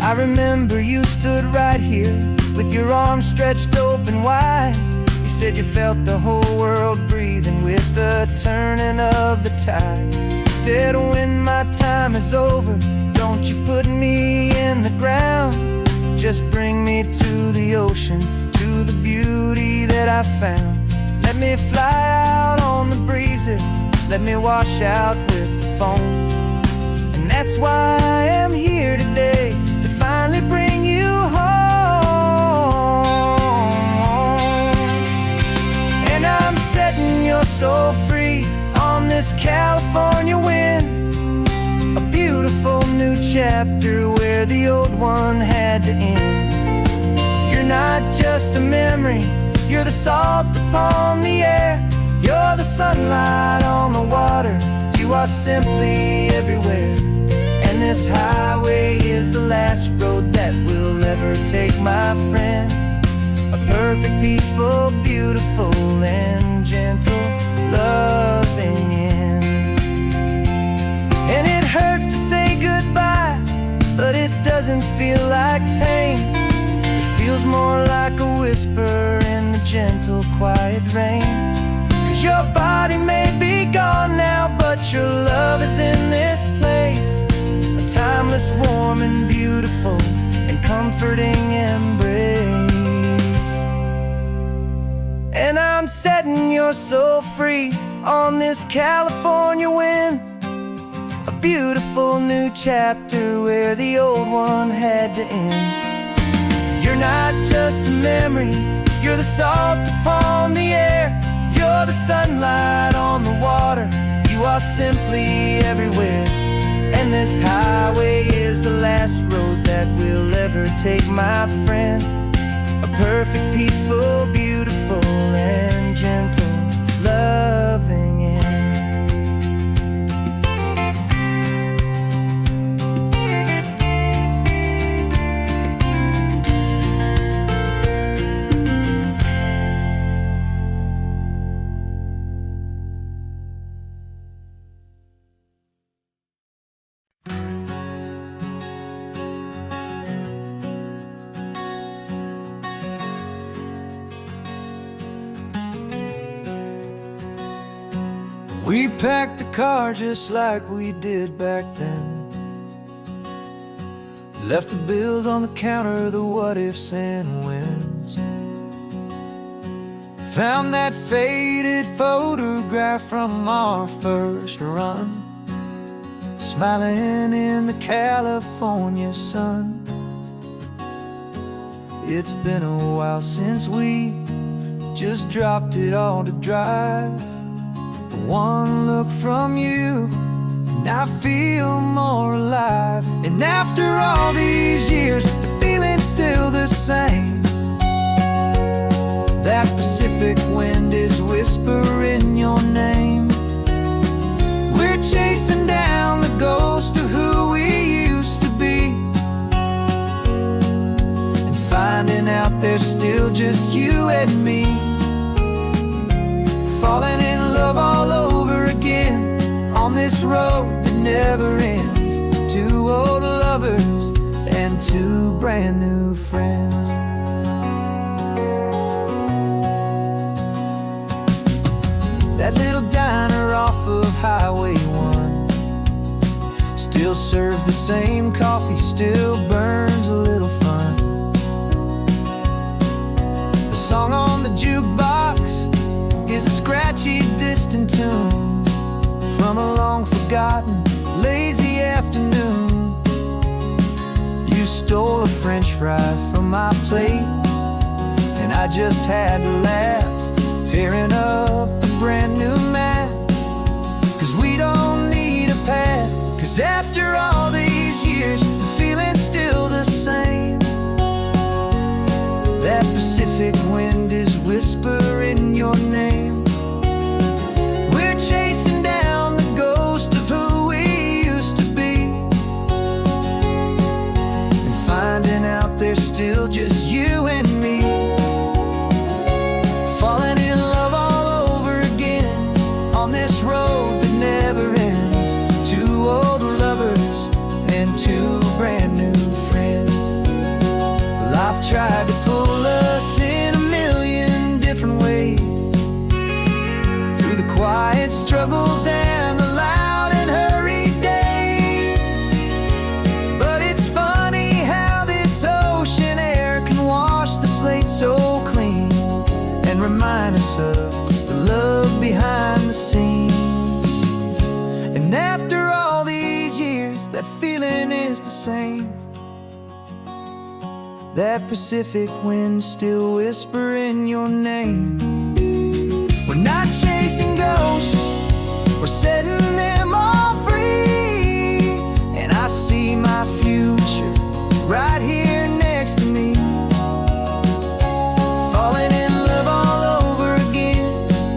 I remember you stood right here with your arms stretched open wide. You said you felt the whole world breathing with the turning of the tide. You said when my time is over, don't you put me in the ground, just bring me to the ocean, to the beauty that I found. Let me fly out on the breezes, let me wash out with the foam. And that's why I am here today, to finally bring you home. And I'm setting your soul free on this California wind, a beautiful new chapter where the old one had to end. You're not just a memory, you're the salt upon the air, you're the sunlight on the water, you are simply everywhere. And this highway is the last road that we'll ever take, my friend. A perfect, peaceful, beautiful, and gentle loving end. And it hurts to say goodbye, but it doesn't feel like pain. It feels more like a whisper in the gentle, quiet rain. 'Cause your body may be gone now, but your love is in this place, a timeless, warm, and beautiful, and comforting embrace. And I'm setting your soul free on this California wind, a beautiful new chapter where the old one had to end. You're not just a memory, you're the salt upon the air, you're the sunlight on the water, you are simply everywhere. And this highway is the last road that we'll ever take, my friend. A perfect, peaceful, beautiful, and gentle loving end.
We packed the car just like we did back then. Left the bills on the counter, the what ifs and whens. Found that faded photograph from our first run, smiling in the California sun. It's been a while since we just dropped it all to drive. One look from you and I feel more alive. And after all these years, the feeling's still the same. That Pacific wind is whispering your name. We're chasing down the ghost of who we used to be, and finding out there's still just you and me. Falling in love all over again on this road that never ends. Two old lovers and two brand new friends. That little diner off of Highway 1 still serves the same coffee, still burns a little fun. The song on the jukebox is a scratchy, distant tune from a long-forgotten, lazy afternoon. You stole a French fry from my plate, and I just had to laugh, tearing up the brand new map. 'Cause we don't need a path, 'cause after all these years, the feeling's still the same. That Pacific wind is whispering your name. We're chasing down the ghost of who we used to be, and finding out there's still just you and me. Falling in love all over again on this road that never ends. Two old lovers and two brand new friends. Life tried to pull us in a million different ways, through the quiet struggles and the loud and hurried days. But it's funny how this ocean air can wash the slate so clean and remind us of the love behind the scenes. And after all these years, that feeling is the same. That Pacific wind still whispering your name. We're not chasing ghosts, we're setting them all free. And I see my future right here next to me. Falling in love all over again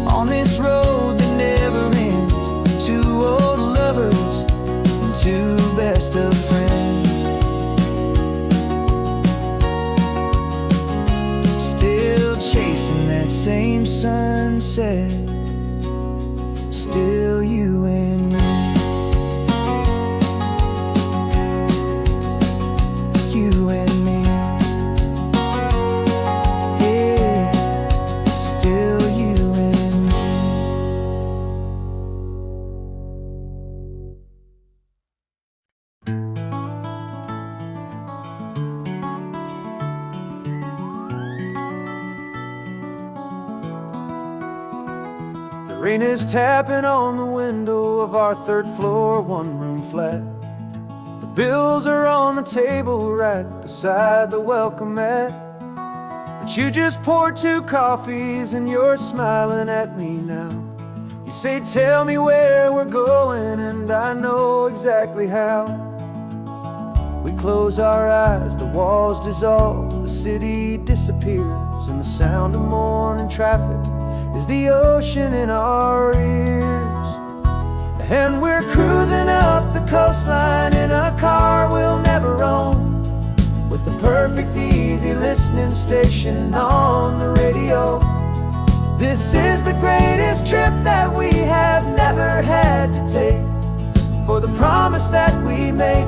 on this road that never ends. Two old lovers and two best of friends. Still chasing that same sunset, still you and me. You and me. Yeah, still you and me. The rain is tapping on the window of our third floor, one-room flat. The bills are on the table right beside the welcome mat. But you just poured two coffees and you're smiling at me now. You say, tell me where we're going, and I know exactly how. We close our eyes, the walls dissolve, the city disappears, and the sound of morning traffic is the ocean in our ears. And we're cruising up the coastline in a car we'll never own, with the perfect easy listening station on the radio. This is the greatest trip that we have never had to take, for the promise that we make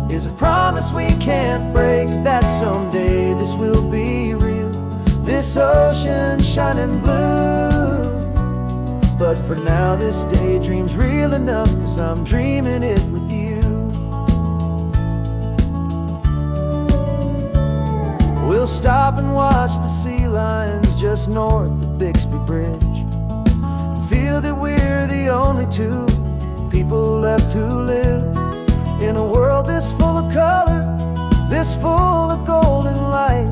is a promise we can't break, that someday this will be real, this ocean shining blue. But
But for now this daydream's real enough, 'cause I'm dreaming it with you. We'll stop and watch the sea lions just north of Bixby Bridge, and feel that we're the only two people left who live in a world this full of color, this full of golden light.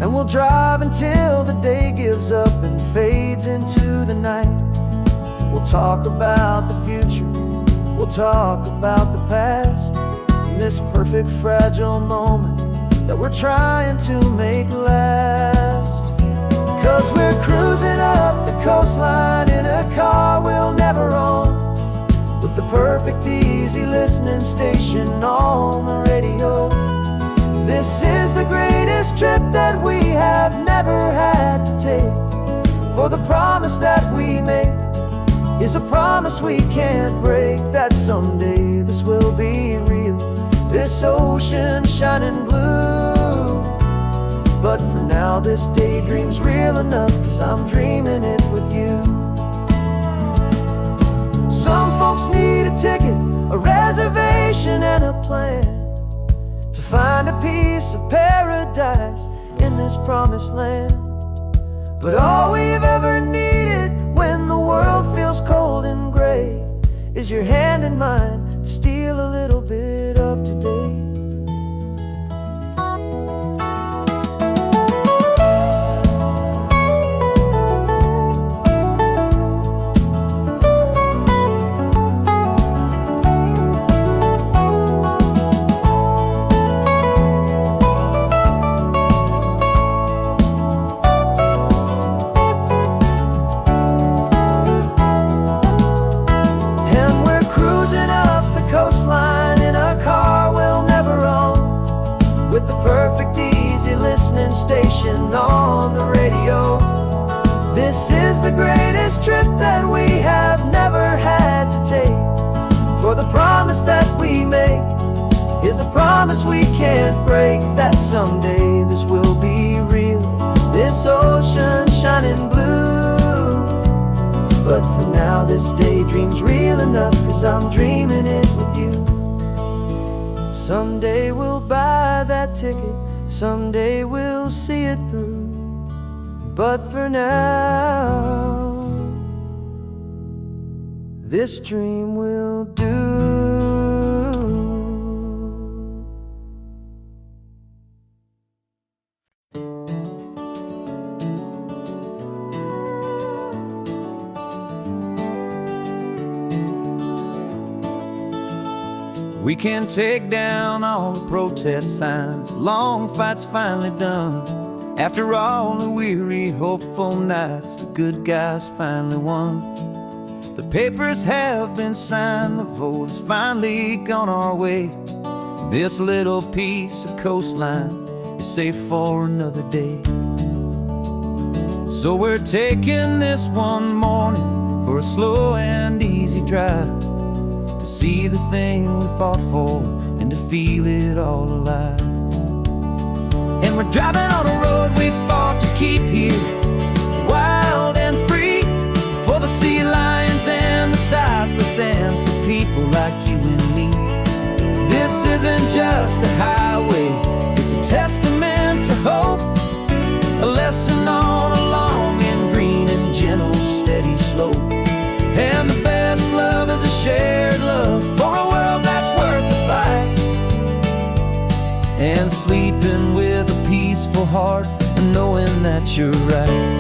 And we'll drive until the day gives up and fades into the night. We'll talk about the future, we'll talk about the past, in this perfect fragile moment that we're trying to make last. 'Cause we're cruising up the coastline in a car we'll never own, with the perfect easy listening station on the radio. This is the greatest trip that we have never had to take, for the promise that we make is a promise we can't break, that someday this will be real, this ocean shining blue. But for now this daydream's real enough, 'cause I'm dreaming it with you. Some folks need a ticket, a reservation and a plan, to find a piece of paradise in this promised land. But all we've ever needed when the world feels cold and gray is your hand in mine to steal a little bit of today. Station on the radio. This is the greatest trip that we have never had to take, for the promise that we make is a promise we can't break, that someday this will be real, this ocean shining blue. But for now this daydream's real enough, 'cause I'm dreaming it with you. Someday we'll buy that ticket, someday we'll see it through. But for now, this dream will do.
We can take down all the protest signs, long fight's finally done. After all the weary, hopeful nights, the good guys finally won. The papers have been signed, the vote has finally gone our way. This little piece of coastline is safe for another day. So we're taking this one morning for a slow and easy drive, to see the thing we fought for and to feel it all alive. And we're driving on a road we fought to keep here, wild and free, for the sea lions and the cypress and for people like you and me. This isn't just a highway, it's a testament to hope, a lesson on a long and green and gentle steady slope. And the best love is a shared love for a world that's worth the fight, and sleeping with a peaceful heart and knowing that you're right.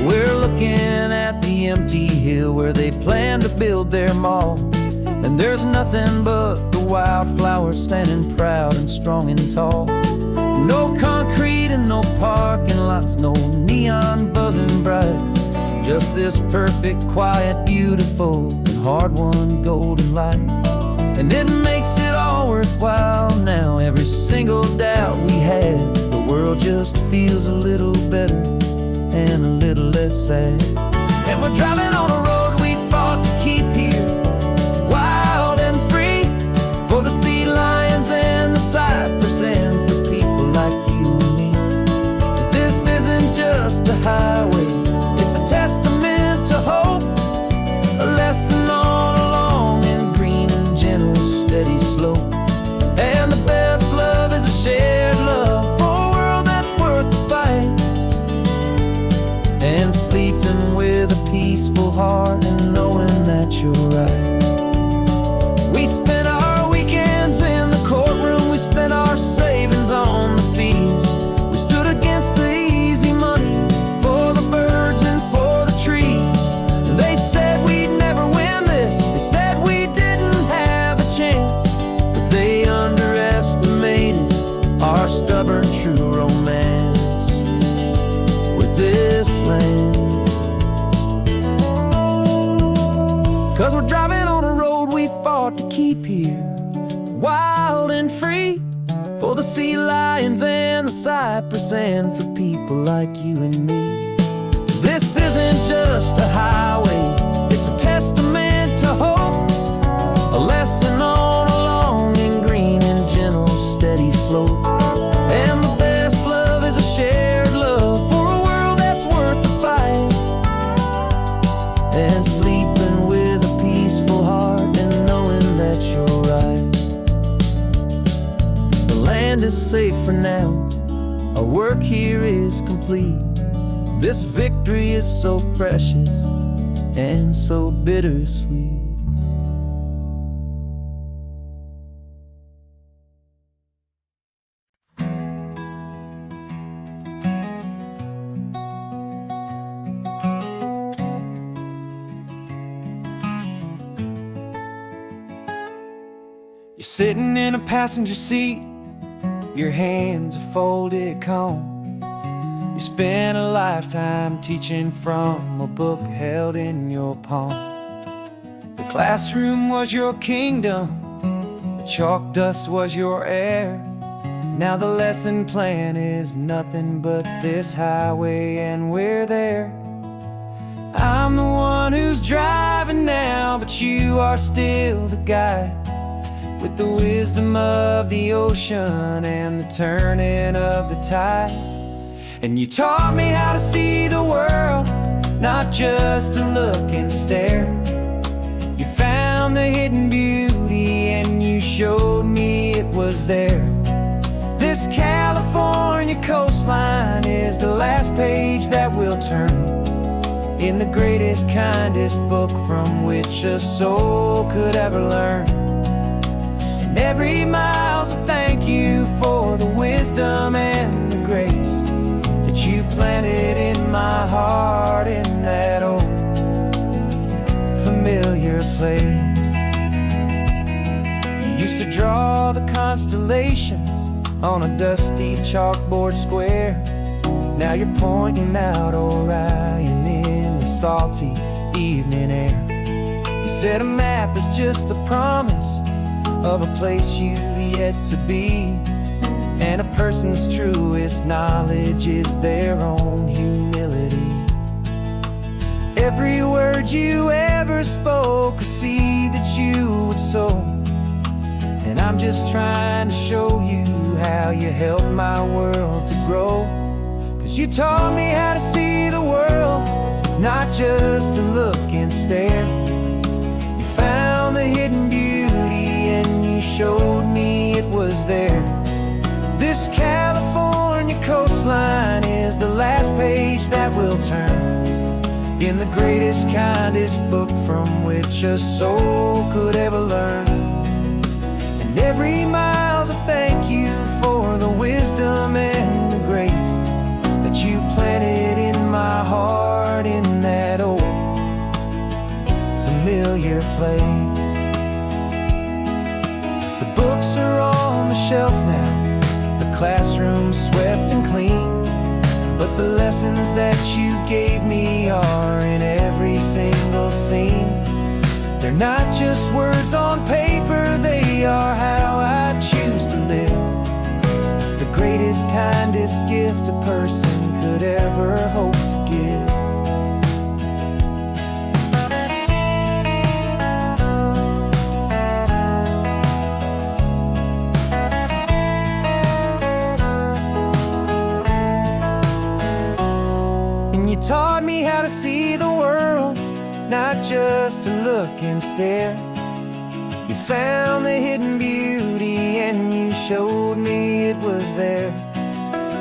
We're looking at the empty hill where they plan to build their mall, and there's nothing but the wildflowers standing proud and strong and tall. No concrete and no parking lots, no neon buzzing bright, just this perfect, quiet, beautiful, and hard-won golden light. And it makes it all worthwhile now, every single doubt we had. The world just feels a little better and a little less sad. And we're driving on a road we fought to keep here, wild and free, for the sea lions and the cypress and for people like you and me. This isn't just
represent for people like you and me. This isn't just a highway, it's a testament to hope, a lesson on a long and green and gentle steady slope. And the best love is a shared love for a world that's worth the fight, and sleeping with a peaceful heart and knowing that you're right. The land is safe for now, our work here is complete. This victory is so precious and so bittersweet. You're sitting in a passenger seat, your hands are folded calm. You spent a lifetime teaching from a book held in your palm. The classroom was your kingdom, the chalk dust was your air. Now the lesson plan is nothing but this highway and we're there. I'm the one who's driving now, but you are still the guide, with the wisdom of the ocean and the turning of the tide. And you taught me how to see the world, not just to look and stare. You found the hidden beauty and you showed me it was there. This California coastline is the last page that we'll turn in the greatest, kindest book from which a soul could ever learn. And every mile's a thank you for the wisdom and the grace that you planted in my heart in that old familiar place. You used to draw the constellations on a dusty chalkboard square. Now you're pointing out Orion in the salty evening air. You said a map is just a promise of a place you've yet to be, and a person's truest knowledge is their own humility. Every word you ever spoke, a seed that you would sow, and I'm just trying to show you how you helped my world to grow. 'Cause you taught me how to see the world, not just to look and stare. You found the hidden beauty and you showed me it was there. This California coastline is the last page that we'll turn in the greatest, kindest book from which a soul could ever learn. And every mile's a thank you for the wisdom and the grace that you planted in my heart in that old familiar place. The books are on the shelf now, the classroom swept and clean, but the lessons that you gave me are in every single scene. They're not just words on paper, they are how I choose to live. The greatest, kindest gift a person could ever hope to give. And you taught me how to see the world, not just to look and stare. You found the hidden beauty and you showed me it was there.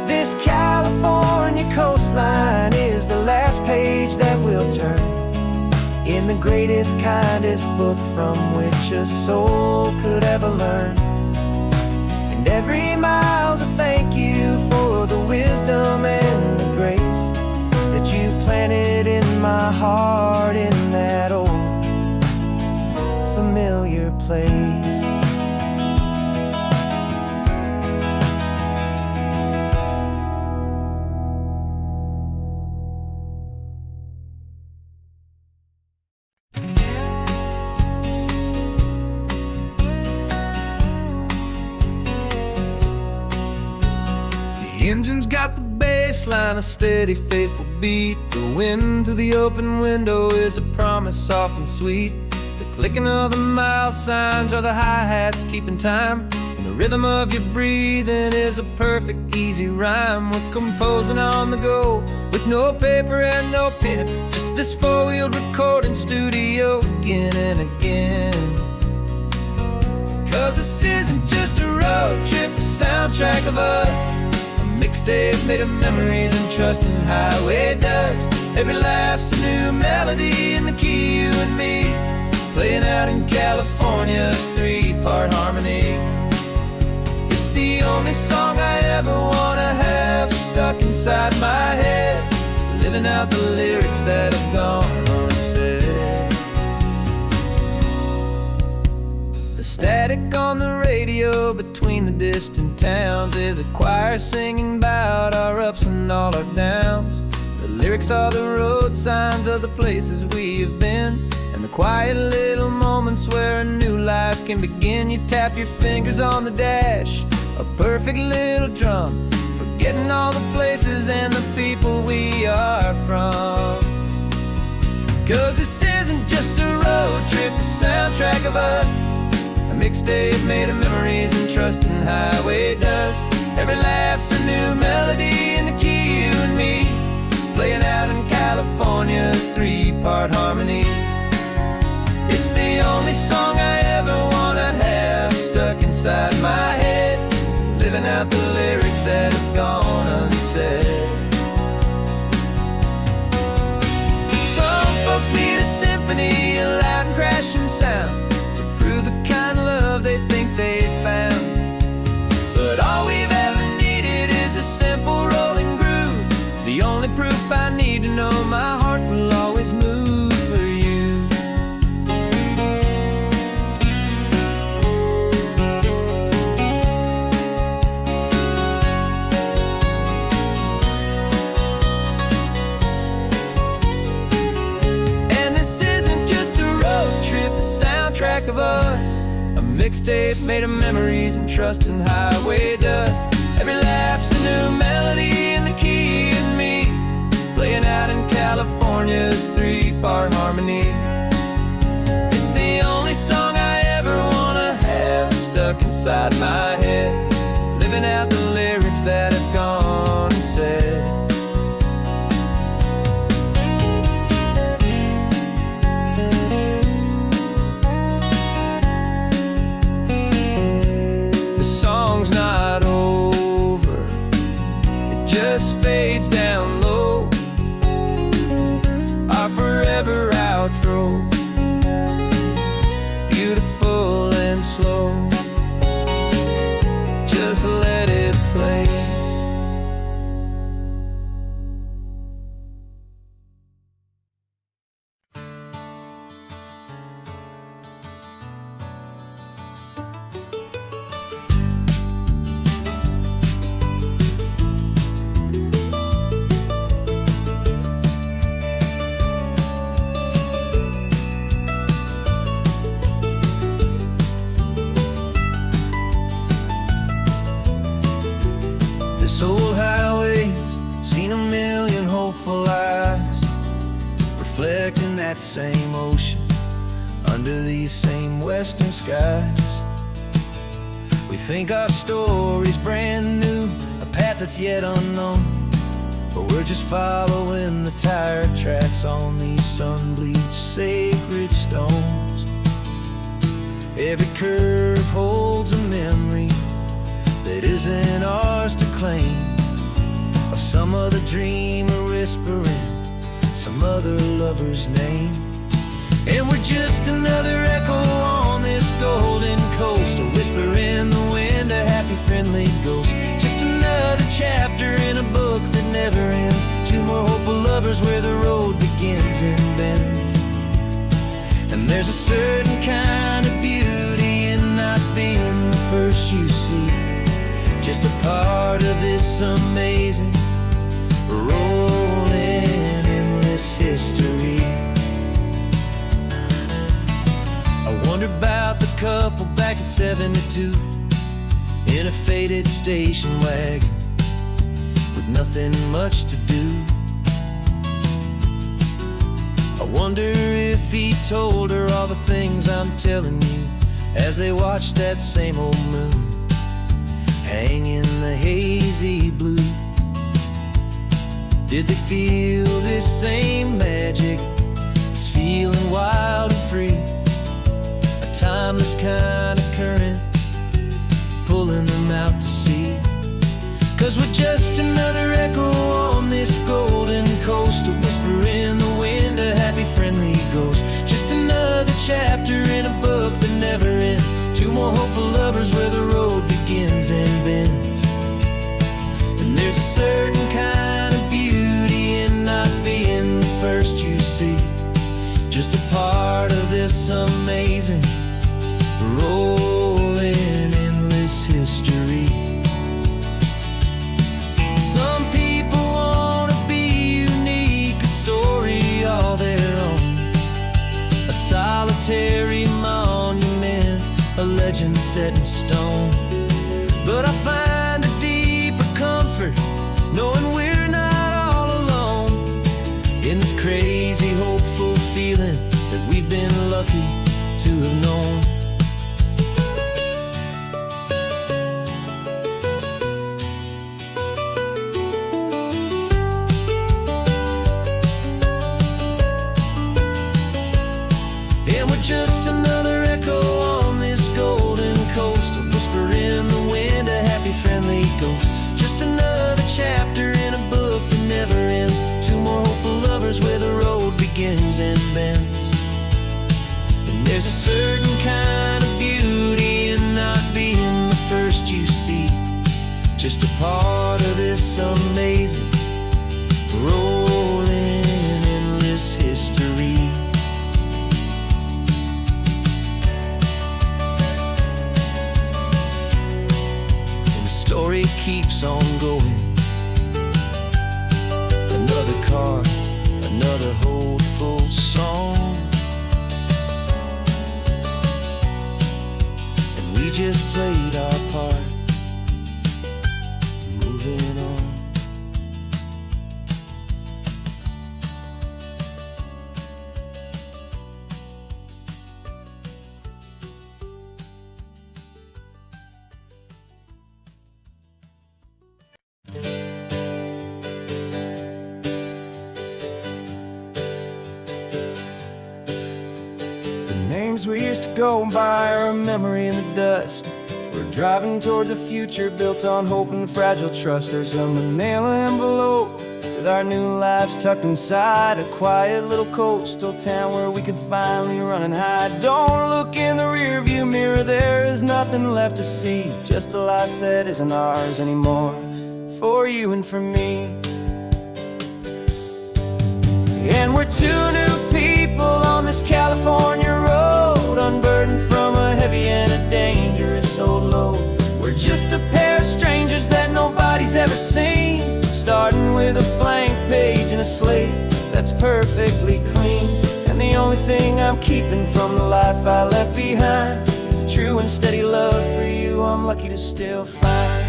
This California coastline is the last page that we'll turn in the greatest, kindest book from which a soul could ever learn. And every mile's a thank you for the wisdom and the grace that you planted in my heart in that old familiar place. The
engine's got the bass line, a steady, faithful beat. The wind through the open window is a promise soft and sweet. The clicking of the mile signs are the hi-hats keeping time. And the rhythm of your breathing is a perfect, easy rhyme. We're composing on the go with no paper and no pen, just this four-wheeled recording studio again and again. 'Cause this isn't just a road trip, the soundtrack of us, a mixtape made of memories and trust in highway dust. Every laugh's a new melody in the key, you and me, playing out in California's three-part harmony. It's the only song I ever wanna have stuck inside my head, living out the lyrics that have gone unsaid. The static on the radio between the distant towns is a choir singing about our ups and all our downs. The lyrics are the road signs of the places we have been, and the quiet little moments where a new life can begin. You tap your fingers on the dash, a perfect little drum, forgetting all the places and the people we are from. 'Cause this isn't just a road trip, the soundtrack of us, a mixtape made of memories and trust in highway dust. Every laugh's a new melody in the key, you and me, playing out in California's three-part harmony. It's the only song I ever wanna have stuck inside my head, living out the lyrics that have gone unsaid. Some folks need a symphony, a loud and crashing sound, to prove the kind of love they think they found. But all we've ever needed is a simple rolling groove, the only proof I need to know my heart will always move for you. Track of us, a mixtape made of memories and trust in highway dust. Every laugh's a new melody in the key and me, playing out in California's three-part harmony. It's the only song I ever wanna have stuck inside my head, living out the lyrics that have gone unsaid. Song's not over, it just fades down low, our forever outro, beautiful and slow, just let it play. This old highway's seen a million hopeful eyes, reflecting that same ocean under these same western skies. We think our story's brand new, a path that's yet unknown, but we're just following the tire tracks on these sun-bleached sacred stones. Every curve holds a memory that isn't ours to claim, of some other dreamer whispering some other lover's name. And we're just another echo on this golden coast, a whisper in the wind, a happy friendly ghost. Just another chapter in a book that never ends, two more hopeful lovers where the road begins and bends. And there's a certain kind of beauty in not being the first you see, just a part of this amazing rolling endless history. I wonder about the couple back in '72 in a faded station wagon,
nothing much to do. I wonder if he told her all the things I'm telling you, as they watched that same old moon hang in the hazy blue. Did they feel this same magic, this feeling wild and free, a timeless kind of current pulling them out to sea? 'Cause we're just another echo on this golden coast, a whisper in the wind, a happy friendly ghost. Just another chapter in a book that never ends, two more hopeful lovers where the road begins and bends. And there's a certain kind of beauty in not being the first you see, just a part of this amazing rolling endless history. Some people want to be unique, a story all their own, a solitary monument, a legend set in stone. But I find a deeper comfort knowing we're not all alone in this crazy, hopeful feeling that we've been lucky to have known. And we're just another echo on this golden coast, a whisper in the wind, a happy friendly ghost. Just another chapter in a book that never ends, two more hopeful lovers where the road begins and bends. And there's a certain kind of beauty in not being the first you see, just a part of this amazing rolling endless history. Story keeps on going, another card, another hopeful song, and we just played our part, moving on. Names we used to go by are a memory in the dust. We're driving towards a future built on hope and fragile trust. There's a manila envelope with our new lives tucked inside, a quiet little coastal town where we could finally run and hide. Don't look in the rearview mirror, there is nothing left to see, just a life that isn't ours anymore, for you and for me. And we're two new people on this California road, unburdened from a heavy and a dangerous old load. We're just a pair of strangers that nobody's ever seen, starting with a blank page and a slate that's perfectly clean. And the only thing I'm keeping from the life I left behind is a true and steady love for you I'm lucky to still find.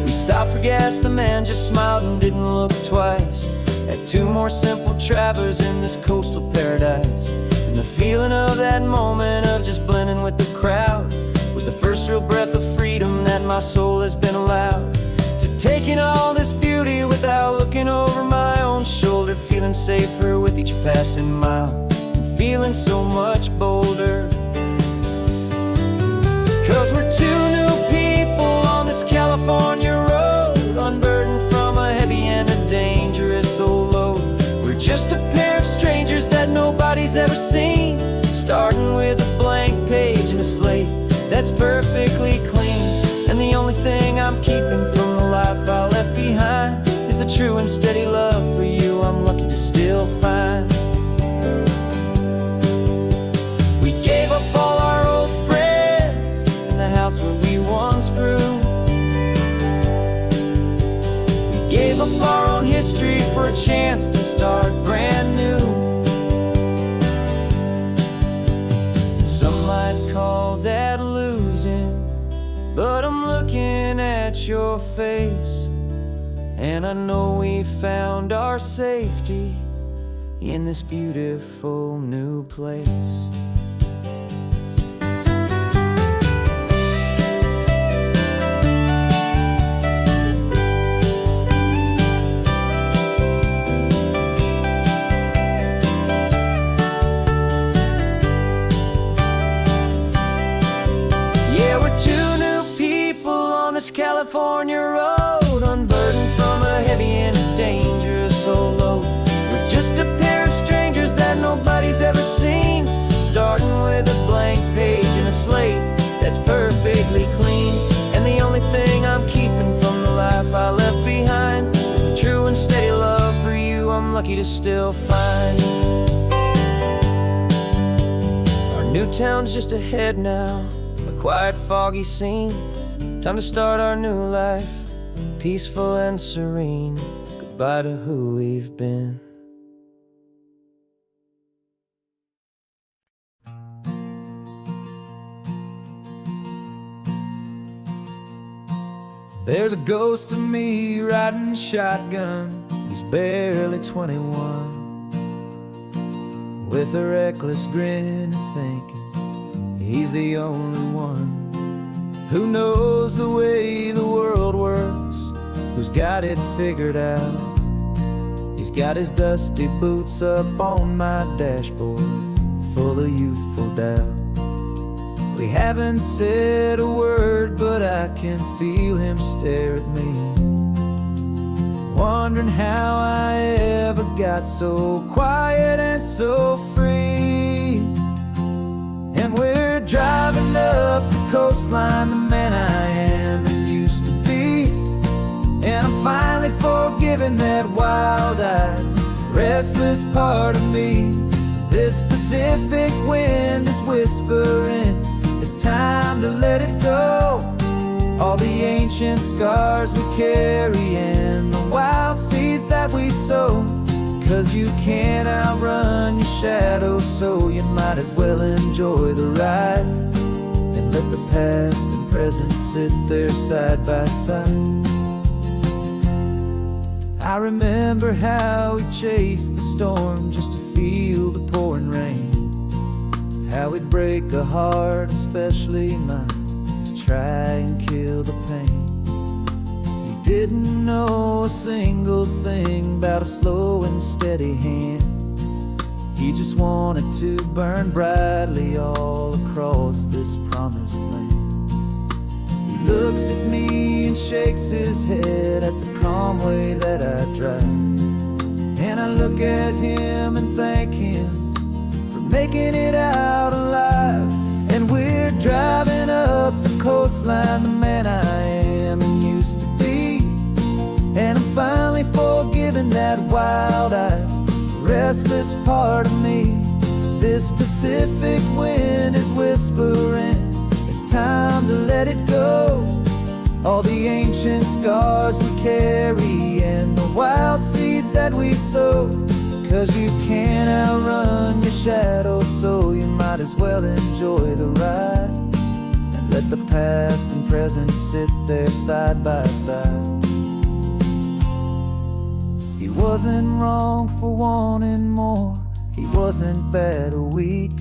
Stopped for gas, the man just smiled and didn't look twice. Had two more simple travelers in this coastal paradise. And the feeling of that moment of just blending with the crowd was the first real breath of freedom that my soul has been allowed to take in all this beauty without looking over my own shoulder, feeling safer with each passing mile and feeling so much bolder. 'Cause we're two new people on this California road, unburdened from a heavy and a dangerous old load. We're just a pair of strangers that nobody's ever seen, starting with a blank page and a slate that's perfectly clean. And the only thing I'm keeping from the life I left behind is the true and steady love for you I'm lucky to still find. We gave up all our old friends and the house where we once grew. Gave up our own history for a chance to start brand new. Some might call that losing, but I'm looking at your your face, and I know we found our safety in this beautiful new place. California road, unburdened from a heavy and a dangerous old load. We're just a pair of strangers that nobody's ever seen, starting with a blank page and a slate that's perfectly clean. And the only thing I'm keeping from the life I left behind is the true and steady love for you I'm lucky to still find. Our new town's just ahead now, a quiet, foggy scene. Time to start our new life, peaceful and serene. Goodbye to who we've been. There's a ghost of me riding shotgun. He's barely 21, with a reckless grin and thinking he's the only one who knows the way the world works, who's got it figured out. He's got his dusty boots up on my dashboard, full of youthful doubt. We haven't said a word, but I can feel him stare at me, wondering how I ever got so quiet and so free. And we're driving up the coastline, the man I am and used to be. And I'm finally forgiving that wild-eyed, restless part of me. This Pacific wind is whispering, it's time to let it go. All the ancient scars we carry and the wild seeds that we sow. 'Cause you can't outrun your shadow, so you might as well enjoy the ride and let the past and present sit there side by side. I remember how we chased the storm just to feel the pouring rain, how we'd break a heart, especially mine, to try and kill the pain. Didn't know a single thing about a slow and steady hand. He just wanted to burn brightly all across this promised land. He looks at me and shakes his head at the calm way that I drive, and I look at him and thank him for making it out alive. And we're driving up the coastline, the man I am and used to be. And I'm finally forgiving that wild-eyed, restless part of me. This Pacific wind is whispering, it's time to let it go. All the ancient scars we carry and the wild seeds that we sow. 'Cause you can't outrun your shadow, so you might as well enjoy the ride and let the past and present sit there side by side. He wasn't wrong for wanting more, he wasn't bad or weak.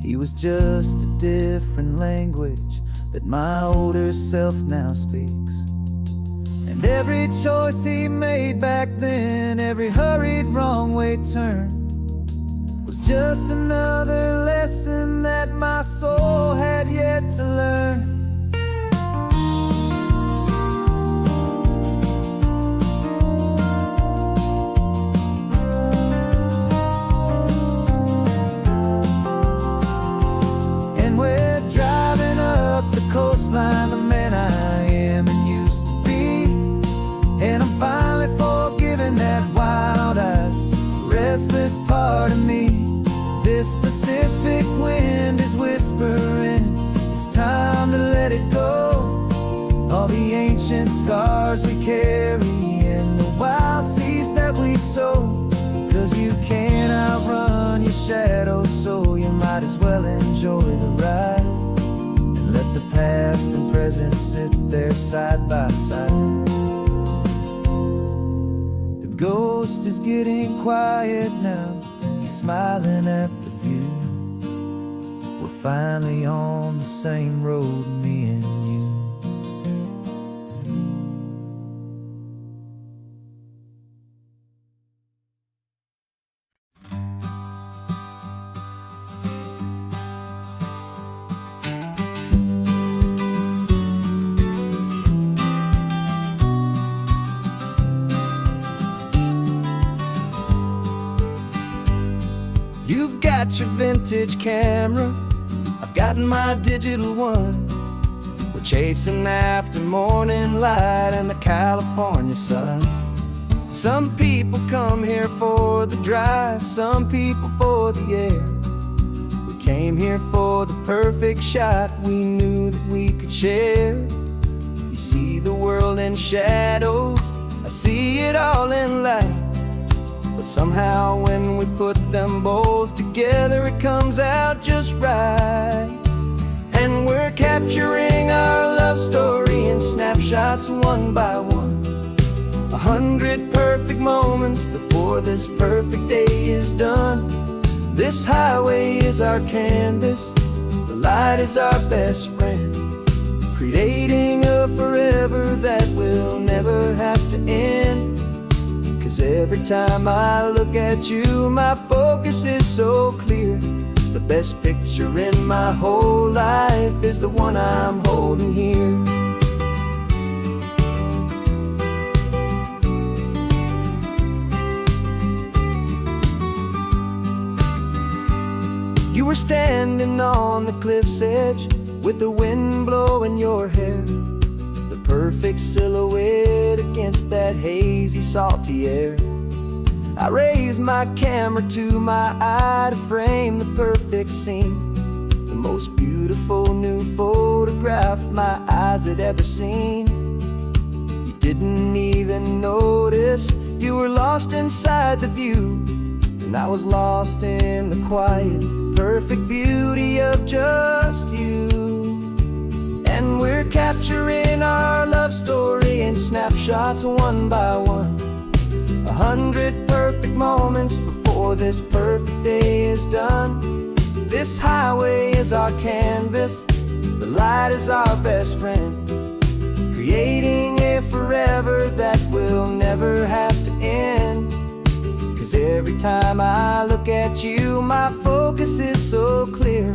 He was just a different language that my older self now speaks. And every choice he made back then, every hurried wrong way turn, was just another lesson that my soul had yet to learn. Coastline, the man I am and used to be. And I'm finally forgiving that wild-eyed, restless part of me. This Pacific wind is whispering, it's time to let it go. All the ancient scars we carry and the wild seeds that we sow. 'Cause you can't outrun your shadow, so you might as well enjoy the ride and let the past
past and present sit there side by side. The ghost is getting quiet now, he's smiling at the view. We're finally on the same road, me and you.
You've got your vintage camera, I've got my digital one. We're chasing after morning light and the California sun. Some people come here for the drive, some people for the air. We came here for the perfect shot we knew that we could share. You see the world in shadows, I see it all in light. But somehow when we put them both together, it comes out just right. And we're capturing our love story in snapshots one by one. 100 perfect moments before this perfect day is done. This highway is our canvas, the light is our best friend, creating a forever that will never have to end. 'Cause every time I look at you, my focus is so clear. The best picture in my whole life is the one I'm holding here. You were standing on the cliff's edge with the wind blowing your hair, the perfect silhouette against that hazy, salty air. I raised my camera to my eye to frame the perfect scene, the most beautiful new photograph my eyes had ever seen. You didn't even notice, you were lost inside the view, and I was lost in the quiet, perfect beauty of just you. And we're capturing our love story in snapshots one by one. 100 perfect moments before this perfect day is done. This highway is our canvas, the light is our best friend, creating a forever that will never have to end. 'Cause every time I look at you, my focus is so clear.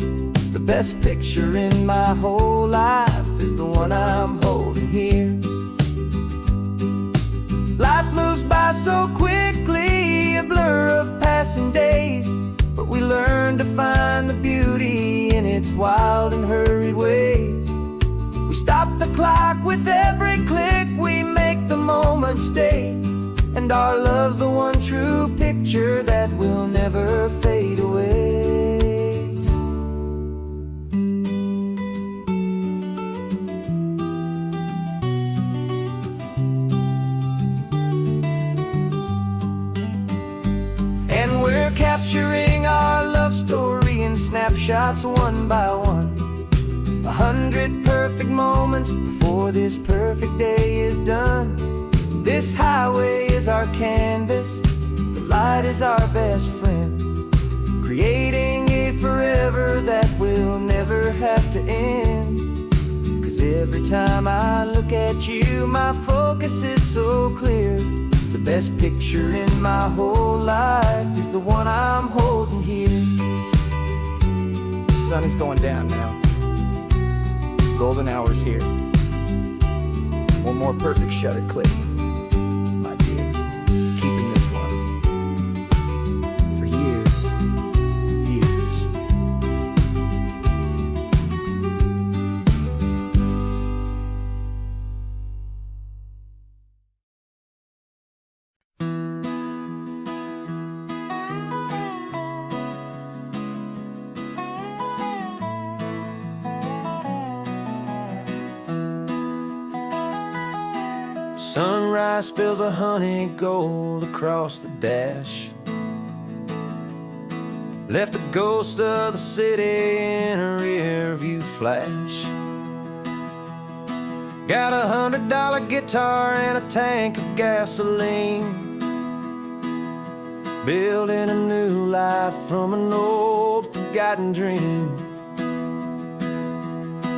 The best picture in my whole life is the one I'm holding here. Life moves by so quickly, a blur of passing days, but we learn to find the beauty in its wild and hurried ways. We stop the clock with every click, we make the moment stay, and our love's the one true picture that will never fade away. And we're capturing our love story in snapshots one by one. 100 perfect moments before this perfect day is done. This highway is our canvas, the light is our best friend, creating a forever that will never have to end. 'Cause every time I look at you, my focus is so clear. The best picture in my whole life is the one I'm holding here. The sun is going down now. Golden hour's here. One more perfect shutter click, my dear. Keeping this one for years, years. Sunrise spills a honey gold across the dash, left the ghost of the city in a rear view flash. Got $100 guitar and a tank of gasoline, building a new life from an old forgotten dream.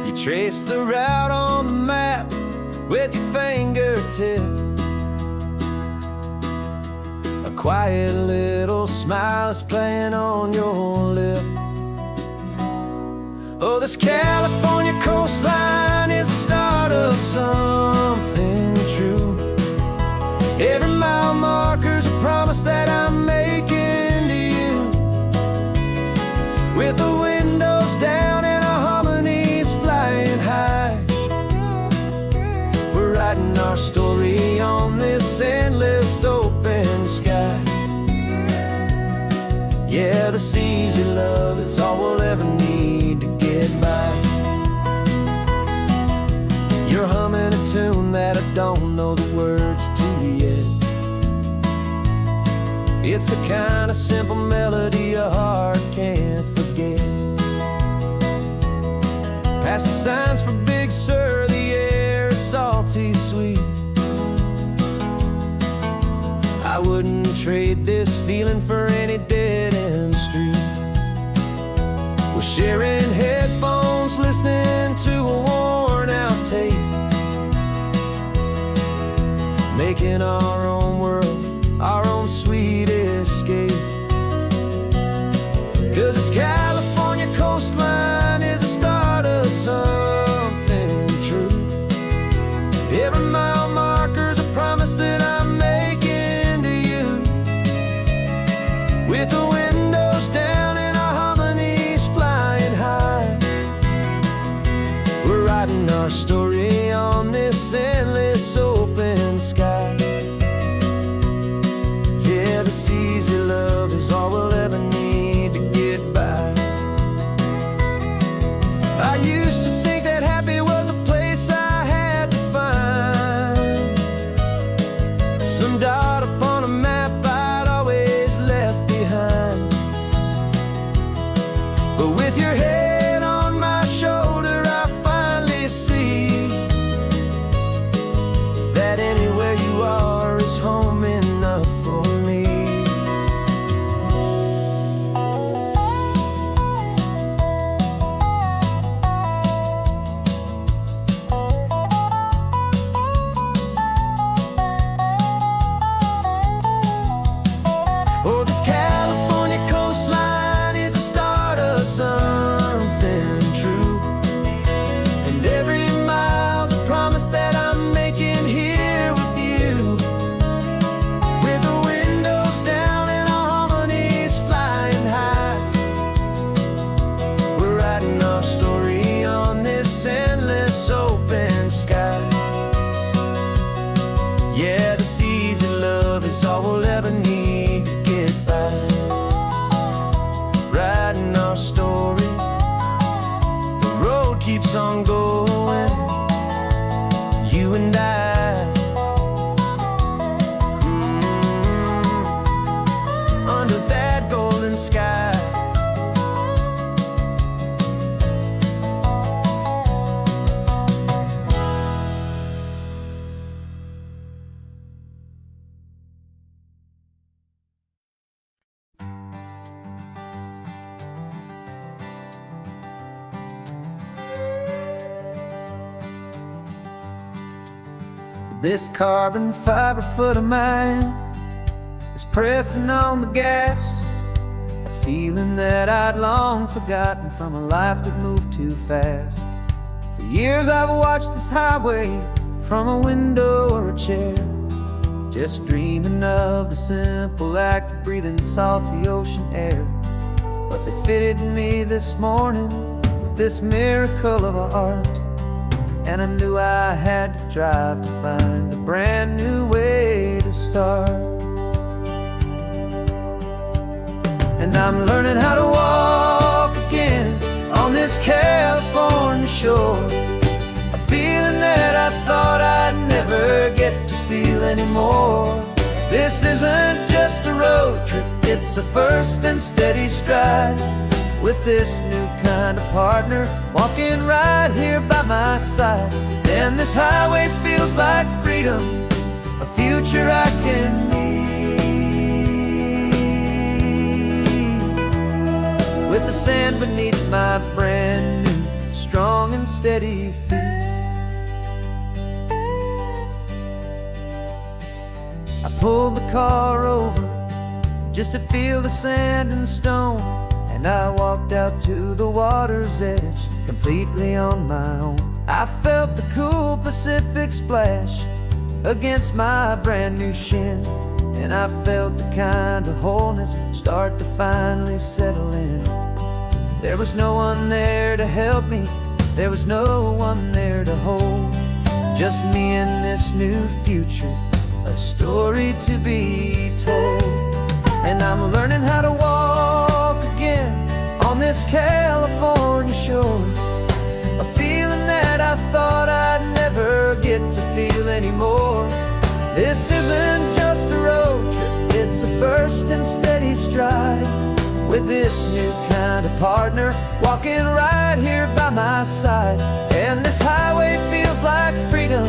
You trace the route on the map with your fingertip, a quiet little smile is playing on your lip. Oh, this California coastline is the start of something true. Every mile marker's a promise that I'm making to you. With the windows down and our harmonies flying high, we're writing our story on this endless open sky. Yeah, this easy love is all we'll ever need to get by. You're humming a tune that I don't know the words to yet. It's the kind of simple melody your heart can't forget. Past the signs for Big Sur, the air is salty sweet. I wouldn't trade this feeling for any dead-end street. We're sharing headphones, listening to a worn-out tape, making our own world, our own sweet escape. 'Cause this California coastline is the start of something true. Every mile marker's a promise that I'm making to you. With the windows down and our harmonies flying high, we're writing our story on this endless open sky. Yeah, this easy love is all we'll ever need to get by. I used to think that happy was a place I had to find, some dot upon a map I'd always left behind. But with your head on my shoulder, I finally see that anywhere you are is home enough for me. Oh, this California coastline is the start of something true. And every mile's a promise that I'm making here with you. With the windows down and our harmonies flying high, we're writing our story on this endless open sky. Yeah, this easy love is all we'll ever need to get by. Writing our story, the road keeps on going, you and I. Under that golden sky. This carbon fiber foot of mine is pressing on the gas, a feeling that I'd long forgotten from a life that moved too fast. For years I've watched this highway from a window or a chair, just dreaming of the simple act of breathing salty ocean air. But they fitted me this morning with this miracle of art, and I knew I had to drive to find a brand new way to start. And I'm learning how to walk again on this California shore, a feeling that I thought I'd never get to feel anymore. This isn't just a road trip, it's a first and steady stride with this new kind of partner walking right here by my side. And this highway feels like freedom, a future I can need, with the sand beneath my brand new strong and steady feet. I pulled the car over just to feel the sand and stone, and I walked out to the water's edge completely on my own. I felt the cool Pacific splash against my brand new shin, and I felt the kind of wholeness start to finally settle in. There was no one there to help me, there was no one there to hold, just me and this new future, a story to be told. And I'm learning how to walk again on this California shore, a feeling that I thought I'd never get to feel anymore. This isn't just a road trip, it's a first and steady stride, with this new kind of partner walking right here by my side. And this highway feels like freedom,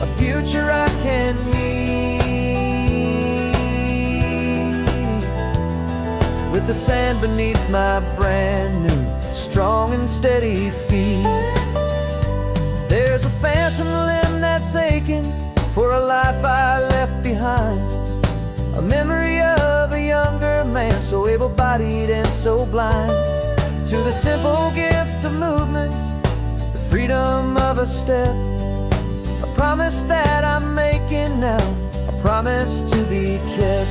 a future I can need, with the sand beneath my brand new strong and steady feet. There's a phantom limb that's aching for a life I left behind, a memory of a younger man so able-bodied and so blind, to the simple gift of movement, the freedom of a step, a promise that I'm making now, a promise to be kept.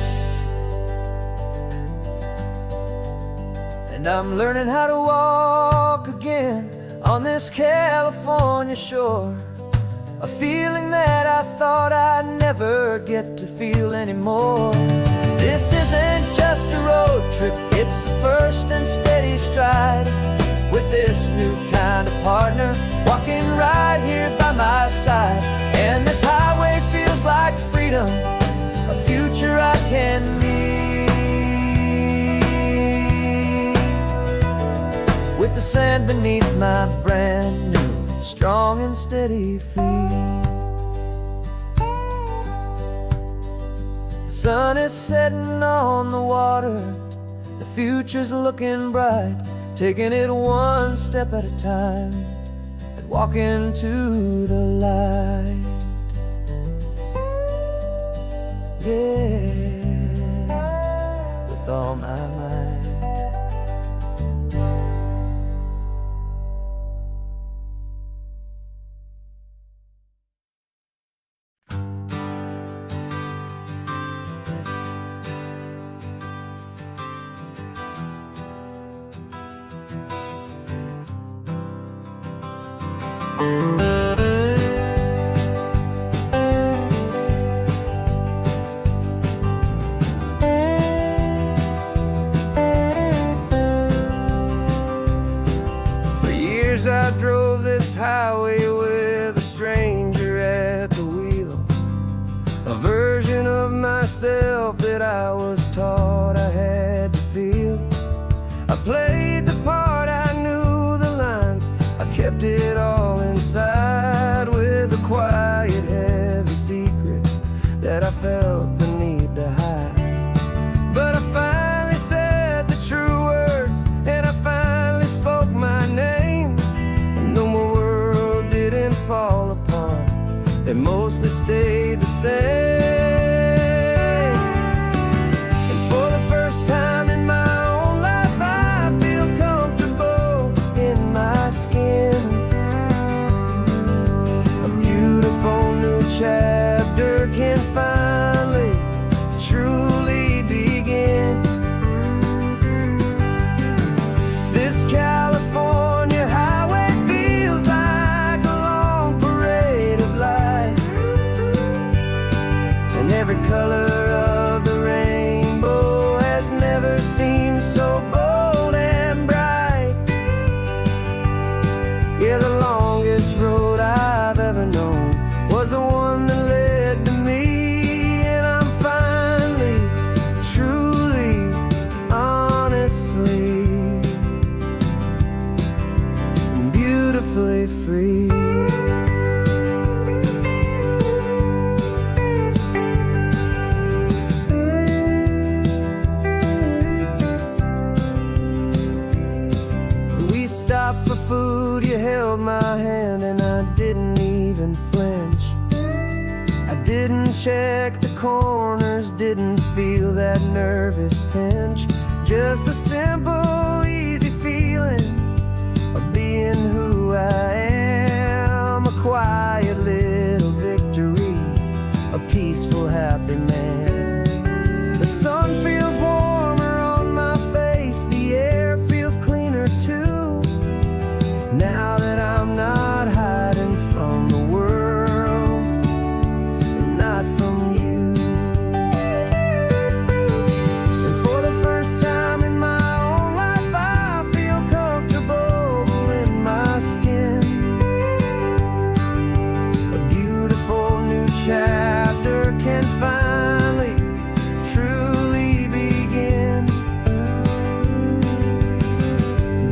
And I'm learning how to walk again on this California shore, a feeling that I thought I'd never get to feel anymore. This isn't just a road trip, it's a first and steady stride, with this new kind of partner walking right here by my side. And this highway feels like freedom, a future I can need, with the sand beneath my brand new strong and steady feet. The sun is setting on the water, the future's looking bright, taking it one step at a time and walking to the light. Yeah, with all my might.
For years I drove this highway with a stranger at the wheel, a version of myself that I was taught I had to feel. I played the part, I knew the lines, I kept it all inside, with a quiet, heavy secret that I felt the need to hide. But I finally said the true words, and I finally spoke my name, and though my world didn't fall apart, it mostly stayed the same. And for the first time in my own life, I feel comfortable in my skin. A beautiful new chapter can finally truly begin. This California highway feels like a long parade of light, and every color of the rainbow has never seemed so bold and bright. Yeah, the longest road I've ever known was the one that led to me, and I'm finally, truly, honestly didn't check the corners, didn't feel that nervous pinch. Just a simple, easy feeling of being who I am. A quiet little victory, a peaceful, happy man. The sun feels warmer on my face, the air feels cleaner too. Now that I'm not hiding from the world, and not from you. And for the first time in my own life, I feel comfortable in my skin. A beautiful new chapter can finally, truly begin.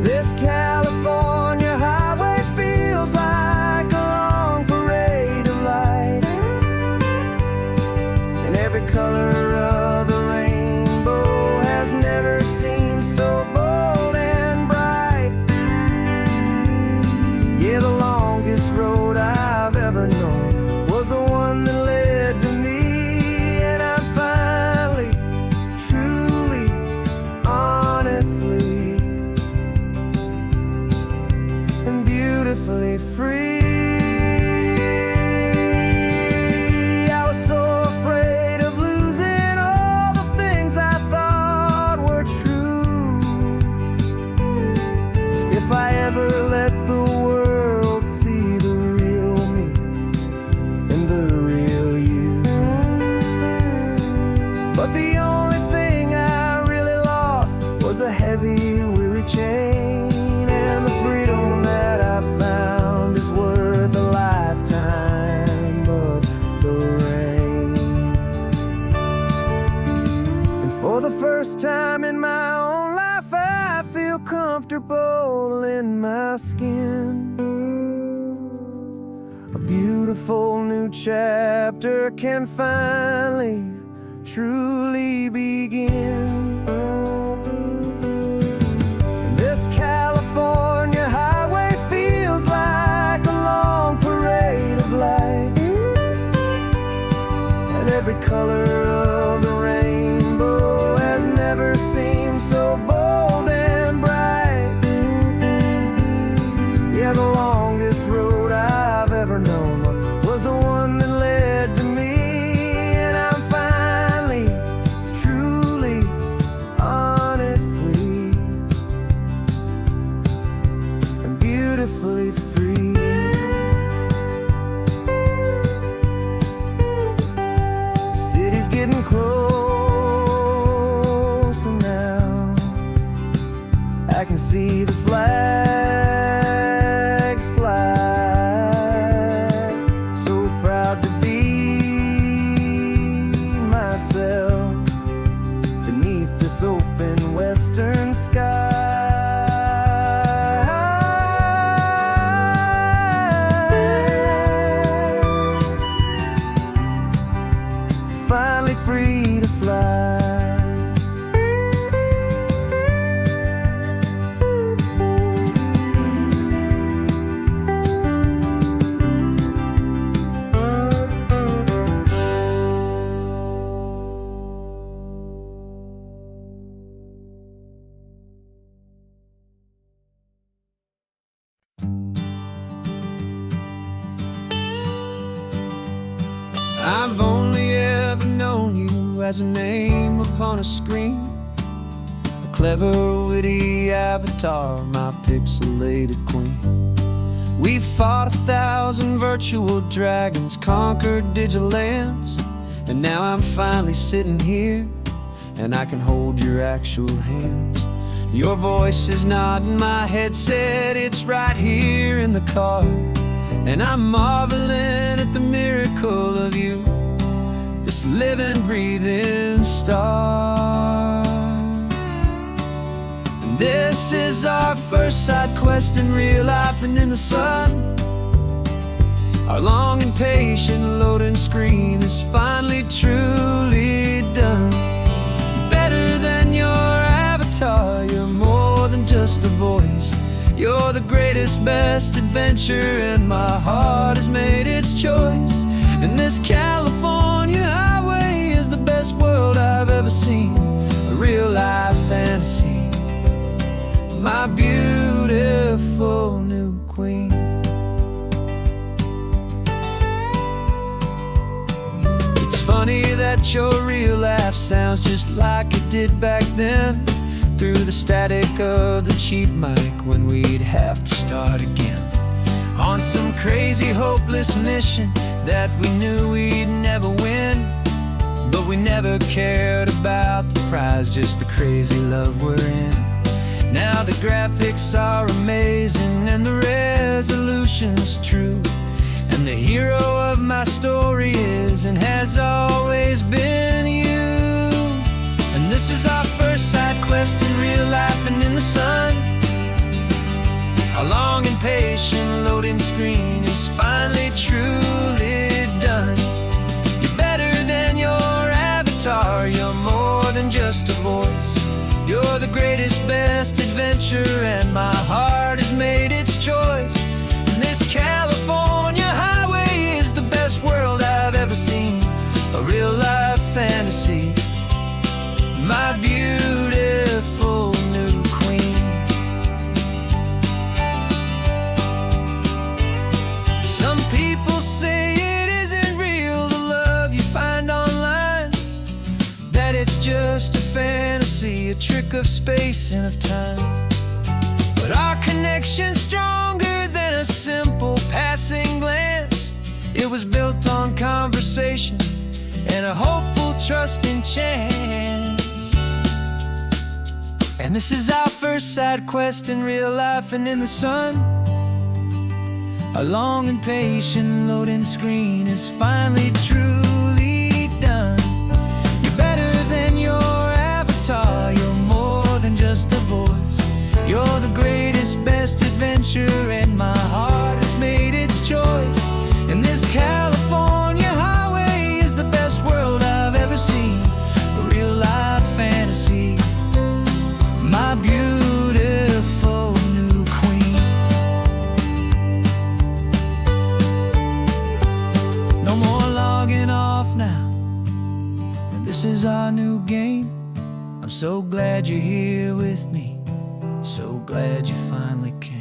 This California highway feels like a long parade of light, and every color of the rainbow has never seemed so bold and bright. Yeah, the longest road I've ever known was the one that led to me, and I'm finally, truly, honestly, and beautifully free. I was so afraid of losing all the things I thought were true. If I ever let the world see the real me and the real you. But the only thing I really lost was a heavy, weary chain, and the freedom that I found is worth a lifetime of the rain. And for the first time in my own life, I feel comfortable in my skin. A beautiful new chapter can finally, truly begin. And this California highway feels like a long parade of light, and every color of the rainbow has never seemed so bold and bright. Yeah, the longest road I've ever known was the one that led to me, and I'm finally, truly, honestly, and beautifully free. The city's getting closer now. I can see the flags fly. So proud to be myself beneath this open western sky. Finally free to fly.
I've only ever known you as a name upon a screen, a clever, witty avatar, my pixelated queen. We fought 1,000 virtual dragons, conquered digital lands, and now I'm finally sitting here, and I can hold your actual hands. Your voice is not in my headset, it's right here in the car, and I'm marveling at the miracle of you, this living, breathing star. And this is our first side quest in real life and in the sun. Our long and patient loading screen is finally truly done. Better than your avatar, you're more than just a voice. You're the greatest, best adventure, and my heart has made its choice. And this California that your real laugh sounds just like it did back then, through the static of the cheap mic when we'd have to start again. On some crazy hopeless mission that we knew we'd never win, but we never cared about the prize, just the crazy love we're in. Now the graphics are amazing and the resolution's true, and the hero of my story is and has always been you. And this is our first side quest in real life and in the sun. Our long and patient loading screen is finally truly done. You're better than your avatar, you're more than just a voice. You're the greatest, best adventure, and my heart has made its choice. And this California highway is the best world I've ever seen, a real life fantasy, my beautiful new queen. Some people say it isn't real, the love you find online, that it's just a fantasy, a trick of space and of time. But our connection's stronger than a simple passing glance. It was built on conversation and a hopeful, trusting chance. And this is our first side quest in real life and in the sun. Our long and patient loading screen is finally truly done. You're better than your avatar, you're more than just a voice. You're the greatest, best adventure, and my heart has made its choice. And this California highway is the best world I've ever seen, a real life fantasy, my beautiful new queen. No more logging off now, and this is our new game. I'm so glad you're here with me, so glad you finally came.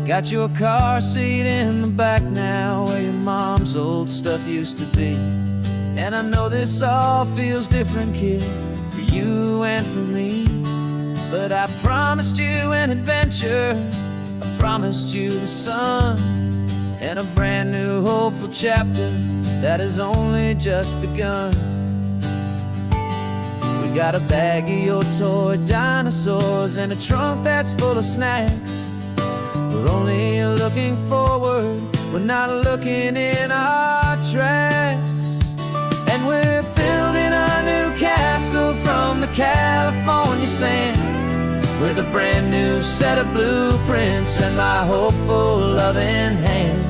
Got your car seat in the back now, where your mom's old stuff used to be. And I know this all feels different, kid, for you and for me. But I promised you an adventure, I promised you the sun, and a brand new hopeful chapter that has only just begun. We got a bag of your toy dinosaurs and a trunk that's full of snacks. We're only looking forward, we're not looking in our tracks. And we're building a new castle from the California sand, with a brand new set of blueprints and my hopeful loving hand.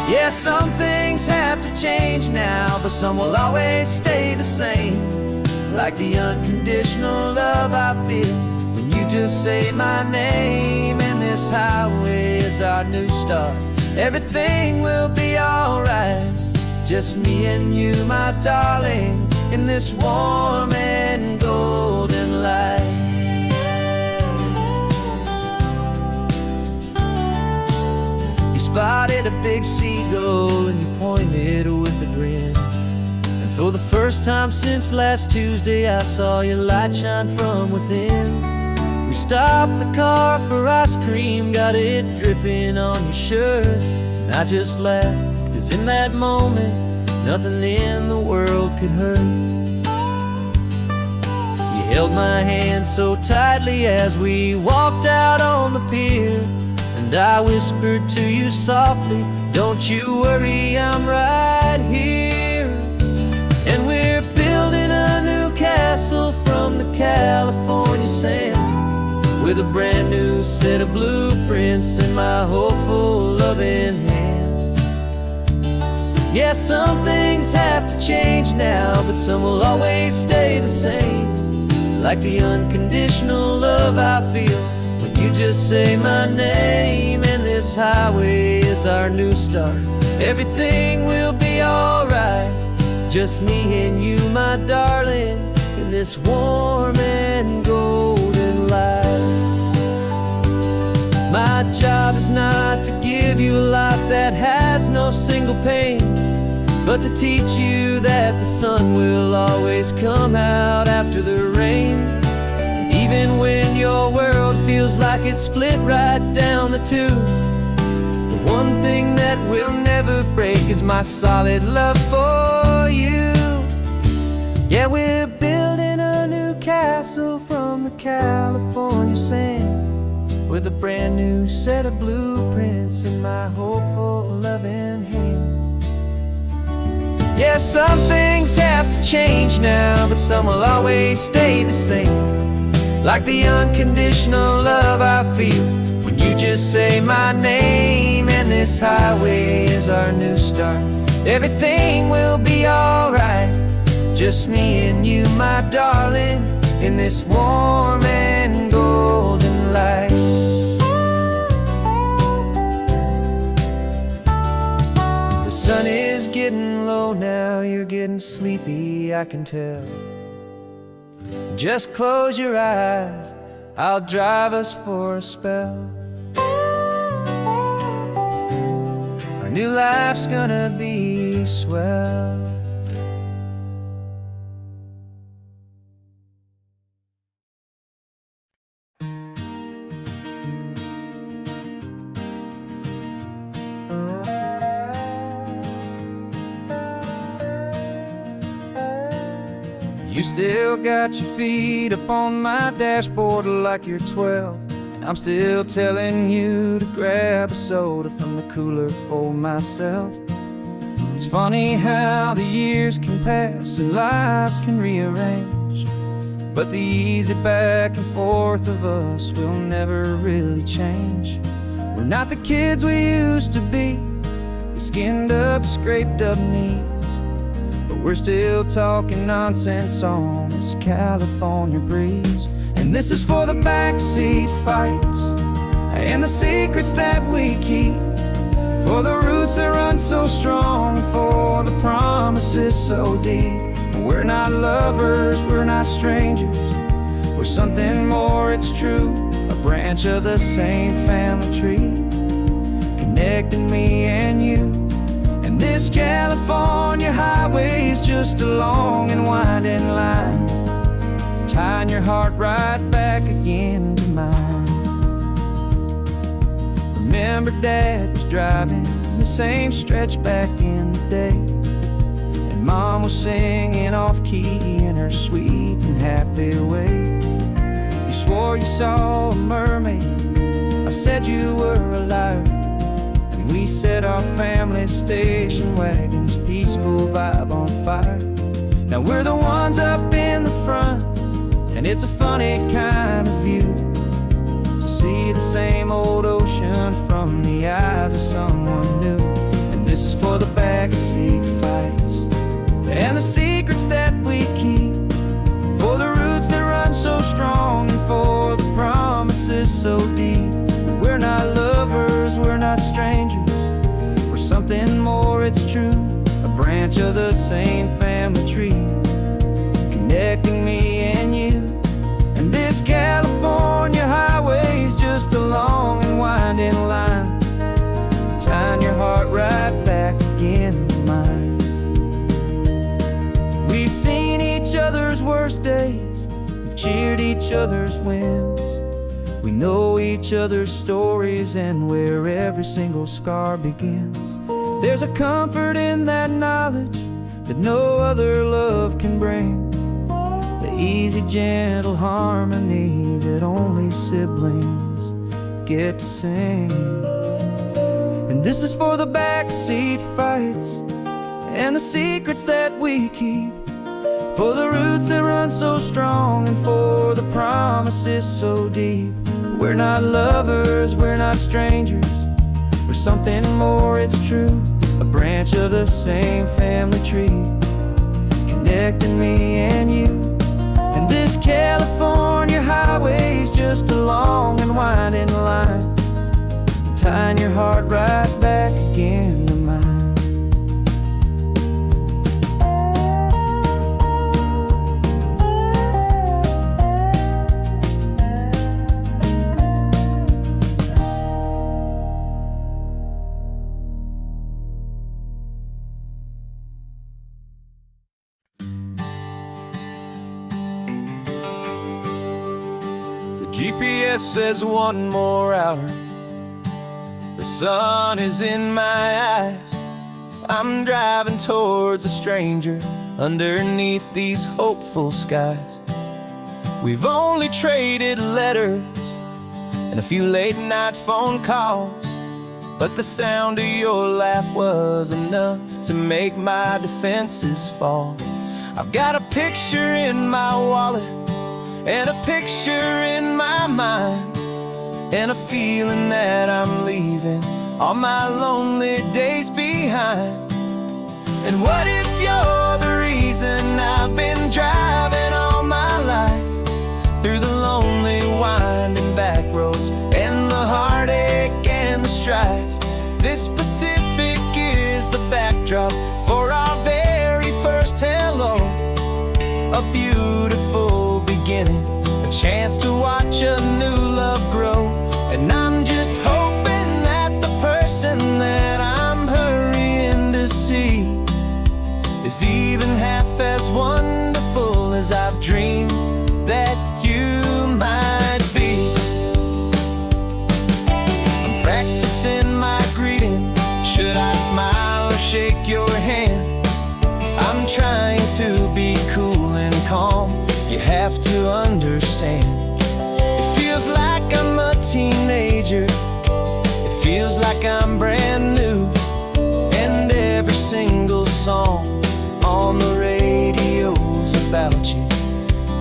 Yeah, some things have to change now, but some will always stay the same, like the unconditional love I feel when you just say my name. And this highway is our new start, everything will be alright, just me and you, my darling, in this warm and golden light. You spotted a big seagull and you pointed with a grin, and for the first time since last Tuesday I saw your light shine from within. We stopped the car for ice cream, got it dripping on your shirt, and I just laughed, 'cause in that moment nothing in the world could hurt. You held my hand so tightly as we walked out on the pier, and I whispered to you softly, don't you worry, I'm right here. And we're building a new castle from the California sand, with a brand new set of blueprints in my hopeful loving hand. Yeah, some things have to change now, but some will always stay the same, like the unconditional love I feel when you just say my name. And this highway is our new start, everything will be alright, Just me and you, my darling, in this warm and golden life. My job is not to give you a life that has no single pain, but to teach you that the sun will always come out after the rain. Even when your world feels like it's split right down the two, the one thing that will never break is my solid love for you. Yeah, we're building a new castle from the California sand, with a brand new set of blueprints in my hopeful, loving hand. Yeah, some things have to change now, but some will always stay the same. Like the unconditional love I feel when you just say my name. And this highway is our new start. Everything will be alright. Just me and you, my darling, in this warm and golden light. The sun is getting low now, you're getting sleepy, I can tell. Just close your eyes, I'll drive us for a spell. Our new life's gonna be swell. You still got your feet up on my dashboard like you're 12, and I'm still telling you to grab a soda from the cooler for myself. It's funny how the years can pass and lives can rearrange, but the easy back and forth of us will never really change. We're not the kids we used to be, with skinned up, scraped up knees, but we're still talking nonsense on this California breeze. And this is for the backseat fights and the secrets that we keep, for the roots that run so strong, for the promises so deep. We're not lovers, we're not strangers, we're something more, it's true. A branch of the same family tree, connecting me and you. And this California highway is just a long and winding line, tying your heart right back again to mine. Remember Dad was driving the same stretch back in the day, and Mom was singing off-key in her sweet and happy way. You swore you saw a mermaid, I said you were a liar, and we set our family station wagon's peaceful vibe on fire. Now we're the ones up in the front, and it's a funny kind of view to see the same old ocean from the eyes of someone new. And this is for the backseat fights and the secrets that we keep, for the roots that run so strong, and for the promises so deep. We're not lovers, we're not strangers, we're something more, it's true. A branch of the same family tree, connecting me and you. And this California highway is just a long and winding line, tying your heart right back again to mine. We've seen each other's worst days, we've cheered each other's wins, we know each other's stories and where every single scar begins. There's a comfort in that knowledge that no other love can bring, the easy, gentle harmony that only siblings get to sing. And this is for the backseat fights and the secrets that we keep, for the roots that run so strong, and for the promises so deep. We're not lovers, we're not strangers, we're something more, it's true. A branch of the same family tree, connecting me and you. And this California highway is just a long and winding line, tying your heart right back again to mine.
GPS says one more hour. The sun is in my eyes. I'm driving towards a stranger underneath these hopeful skies. We've only traded letters and a few late night phone calls, but the sound of your laugh was enough to make my defenses fall. I've got a picture in my wallet and a picture in my mind, and a feeling that I'm leaving all my lonely days behind. And what if you're the reason I've been driving all my life, through the lonely winding back roads and the heartache and the strife? This Pacific is the backdrop for our very first hello. A beautiful beginning, a chance to watch a new love grow. And I'm just hoping that the person that I'm hurrying to see is even half as wonderful as I've dreamed that you might be. I'm practicing my greeting. Should I smile or shake your hand? I'm trying to be cool and calm. You have to understand. It feels like I'm a teenager. It feels like I'm brand new. And every single song on the radio's about you.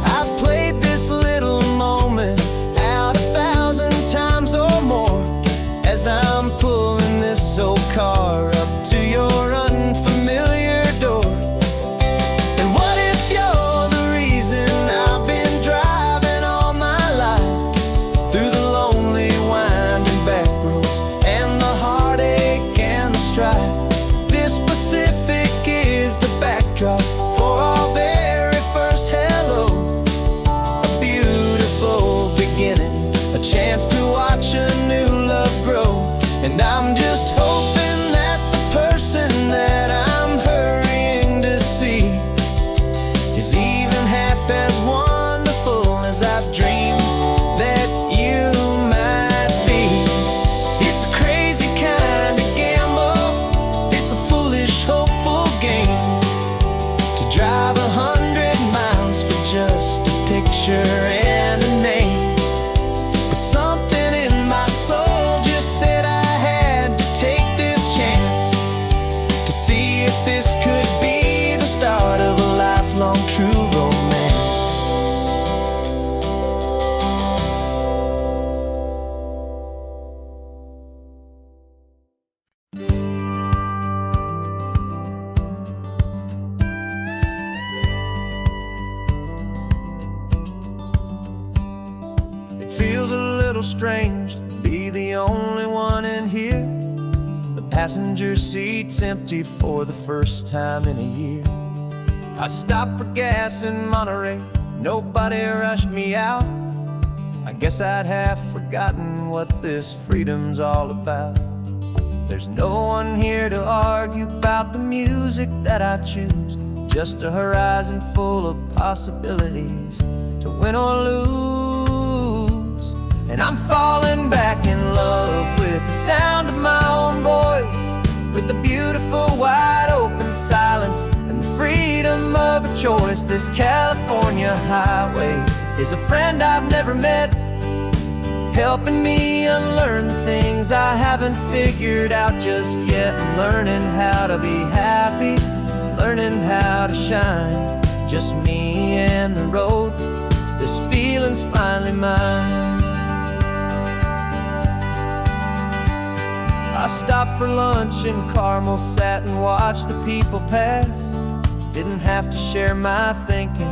I've played this little moment out 1,000 times or more as I'm pulling this old car up to your unfamiliar door. And what if you're the reason I've been driving all my life, through the lonely winding back roads and the heartache and the strife? This Pacific is the backdrop for our very first hello. A beautiful beginning, a chance to watch a new love grow. And I'm just hoping that the person that I'm hurrying to see is even half as wonderful as I've dreamed that you might be. It's a crazy kind of gamble. It's a foolish, hopeful game to drive 100 miles for just a picture and a name. But something in my soul just said I had to take this chance to see if this could be the start of a lifelong true romance. It feels a little strange to be the only one in here. The passenger seat's empty for the first time in a year. I stopped for gas in Monterey, nobody rushed me out. I guess I'd have forgotten what this freedom's all about. There's no one here to argue about the music that I choose, just a horizon full of possibilities to win or lose. And I'm falling back in love with the sound of my own voice, with the beautiful wide open silence and the freedom of a choice. This California highway is a friend I've never met, helping me unlearn the things I haven't figured out just yet. I'm learning how to be happy, learning how to shine, just me and the road. This feeling's finally mine. I stopped for lunch in Carmel, sat and watched the people pass. Didn't have to share my thinking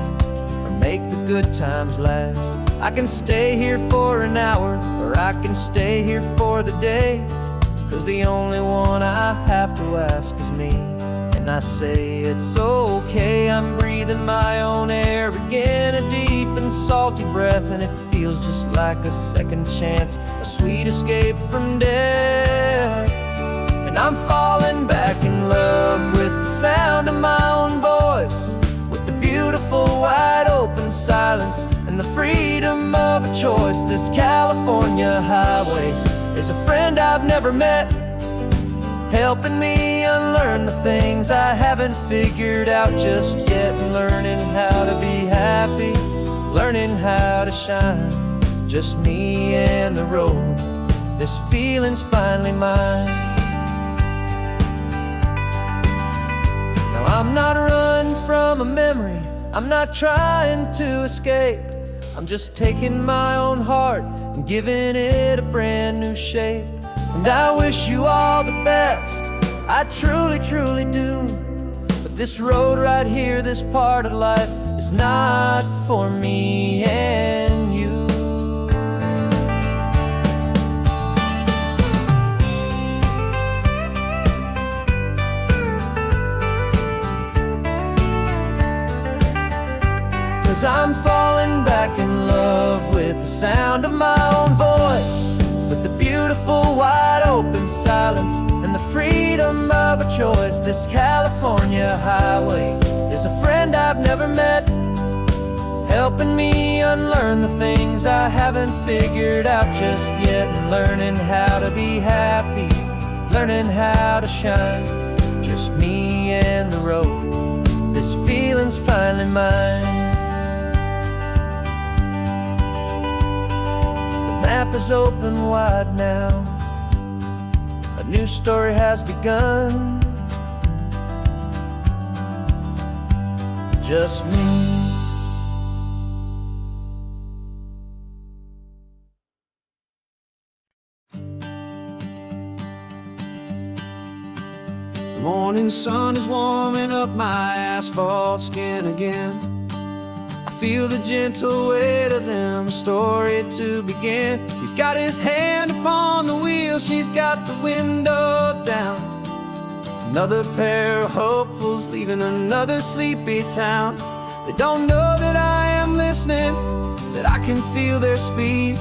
or make the good times last. I can stay here for an hour, or I can stay here for the day, 'cause the only one I have to ask is me. And I say it's okay, I'm breathing my own air again, a deep and salty breath, and it feels just like a second chance, a sweet escape from death. And I'm falling back in love with the sound of my own voice, with the beautiful wide open silence and the freedom of a choice. choice. This California highway is a friend I've never met, helping me unlearn the things I haven't figured out just yet. Learning how to be happy, learning how to shine, just me and the road. This feeling's finally mine. Now I'm not running from a memory, I'm not trying to escape. I'm just taking my own heart and giving it a brand new shape. And I wish you all the best, I truly, truly do. But this road right here, this part of life, is not for me and you. Cause I'm falling back in love with the sound of my own voice, with the beautiful wide open silence and the freedom of a choice. This California highway is a friend I've never met, helping me unlearn the things I haven't figured out just yet. Learning how to be happy, learning how to shine, just me and the road. This feeling's finally mine. The map is open wide now, a new story has begun. Just me.
The morning sun is warming up my asphalt skin again. I feel the gentle weight of them, a story to begin. He's got his hand upon the wheel, she's got the window down. Another pair of hopefuls leaving another sleepy town. They don't know that I am listening, that I can feel their speed,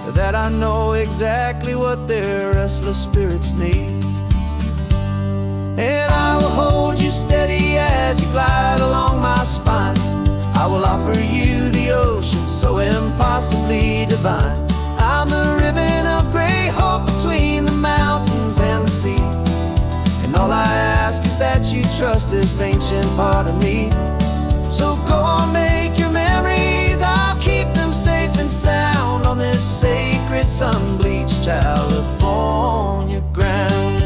or that I know exactly what their restless spirits need. And I will hold you steady as you glide along my spine. I will offer you the ocean so impossibly divine. I'm the ribbon of gray hope between the mountains and the sea. And all I ask is that you trust this ancient part of me. So go on, make your memories, I'll keep them safe and sound on this sacred sun-bleached California ground.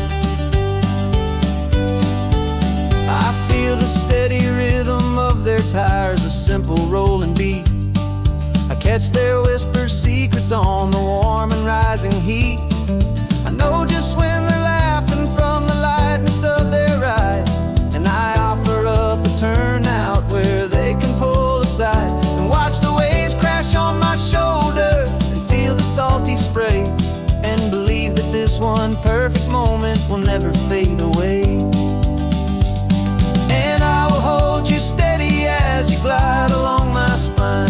I feel the steady rhythm of their tires, a simple rolling beat. I catch their whispered secrets on the warm and rising heat. I know just when they're laughing from the lightness of their ride, and I offer up a turnout where they can pull aside and watch the waves crash on my shoulder and feel the salty spray, and believe that this one perfect moment will never fade away. And I will hold you steady as you glide along my spine.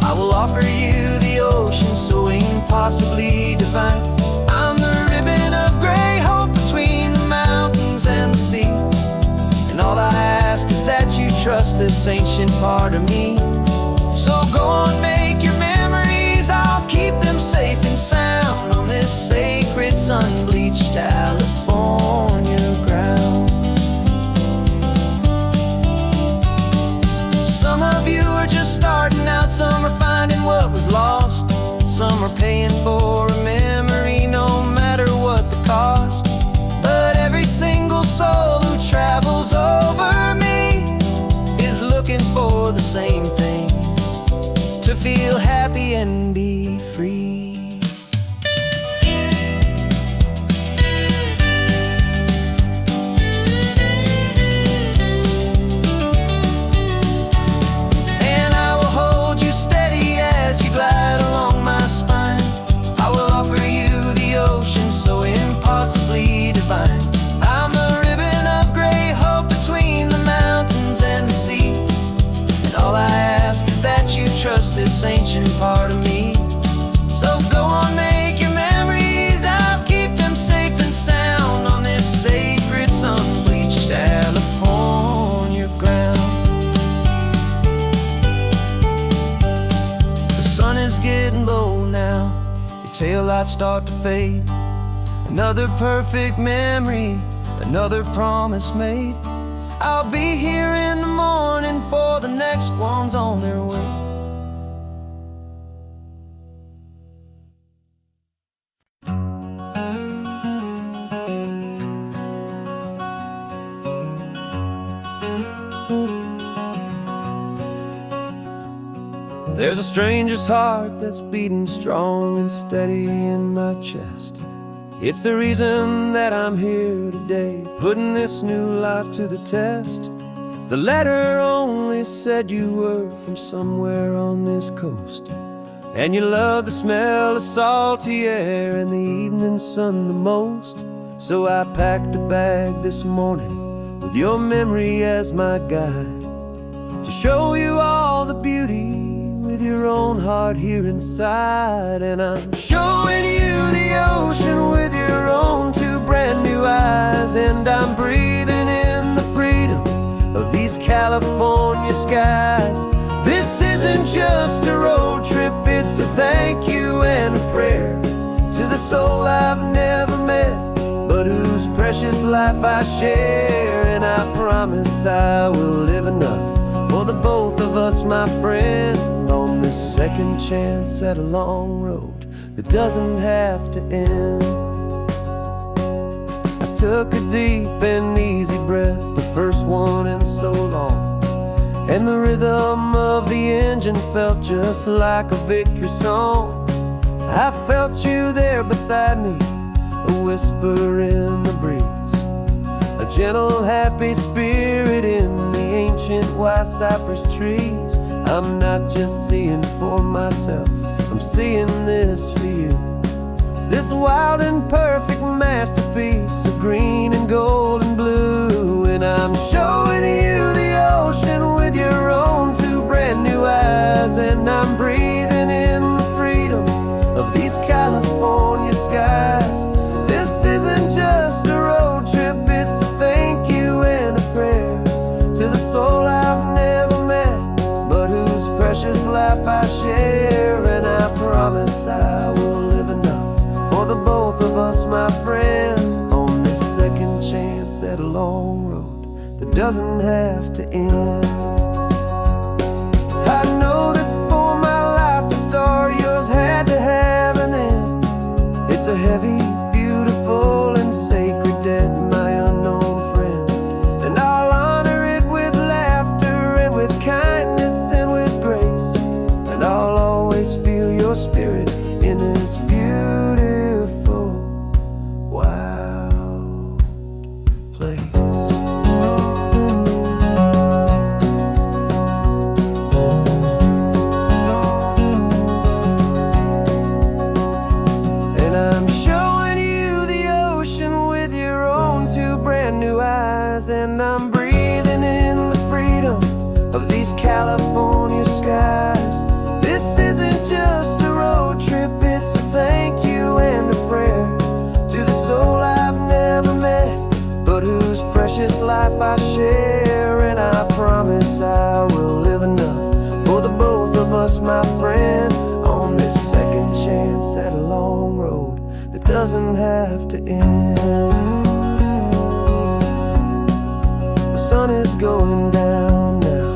I will offer you the ocean so impossibly divine. I'm the ribbon of gray hope between the mountains and the sea. And all I ask is that you trust this ancient part of me. So go on, make your memories, I'll keep them safe and sound on this sacred sun-bleached California ground. Some of you are just starting out, some are finding what was lost, some are paying for a memory no matter what the cost. But every single soul who travels over me is looking for the same thing, to feel happy and be free.
lights start to fade. Another perfect memory, another promise made. I'll be here in the morning for the next ones on their way. There's a stranger's heart that's beating strong and steady in my chest. It's the reason that I'm here today, putting this new life to the test. The letter only said you were from somewhere on this coast, and you love the smell of salty air and the evening sun the most. So I packed a bag this morning with your memory as my guide, to show you all the beauty with your own heart here inside. And I'm showing you the ocean with your own two brand new eyes, and I'm breathing in the freedom of these California skies. This isn't just a road trip, it's a thank you and a prayer to the soul I've never met, but whose precious life I share. And I promise I will live enough for the both of us, my friend, on this second chance at a long road that doesn't have to end. I took a deep and easy breath, the first one in so long, and the rhythm of the engine felt just like a victory song. I felt you there beside me, a whisper in the breeze, a gentle happy spirit in the ancient white cypress trees. I'm not just seeing for myself, I'm seeing this for you. This wild and perfect masterpiece of green and gold and blue. And I'm showing you the ocean with your own two brand new eyes, and I'm breathing in the freedom of these California skies. This isn't just a road trip, it's a thank you and a prayer to the soul I've never met, but whose precious life I share. And I promise I will live enough for the both of us, my friend, on this second chance at a long road that doesn't have to end. I know that for my life to start, yours had to have an end. It's a heavy, beautiful, and sacred debt, my unknown friend, and I'll honor it with laughter and with kindness and with grace, and I'll always feel your spirit in this beautiful, wild place. And I'm showing you the ocean with your own two brand new eyes, and I'm breathing in the freedom of these California skies. This isn't just a road trip, it's a thank you and a prayer to the soul I've never met, but whose precious life I share. And I promise I will live enough for the both of us, my friend, on this second chance at a long road that doesn't have to end. The sun is going down now.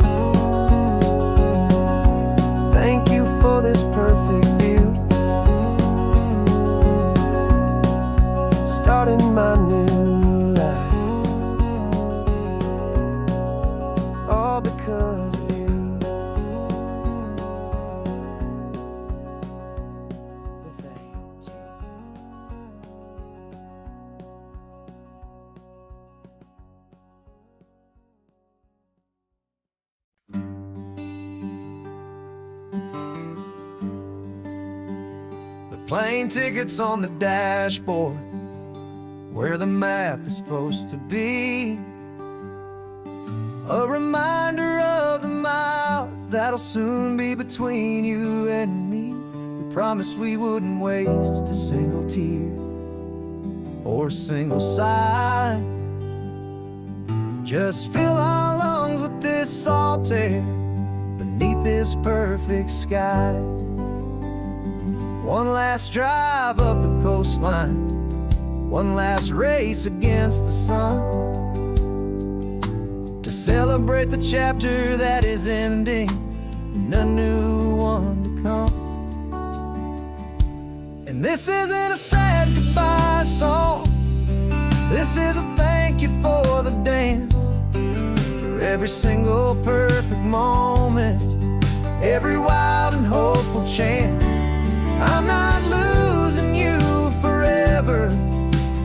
Thank you for this perfect view, starting my new life, all because of you. Thank you. The plane tickets on the dashboard, where the map is supposed to be, a reminder of the miles that'll soon be between you and me. We promised we wouldn't waste a single tear or a single sigh, just fill our lungs with this salt air beneath this perfect sky. One last drive up the coastline, one last race against the sun, to celebrate the chapter that is ending and a new one to come. And this isn't a sad goodbye song, this is a thank you for the dance, for every single perfect moment, every wild and hopeful chance. I'm not losing you forever,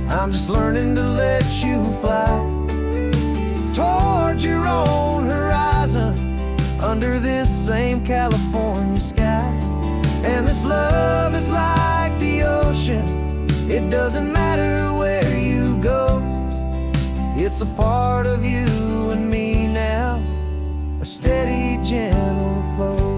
I'm just learning to let you fly towards your own horizon, under this same California sky. And this love is like the ocean, it doesn't matter where you go, it's a part of you and me now, a steady, gentle flow.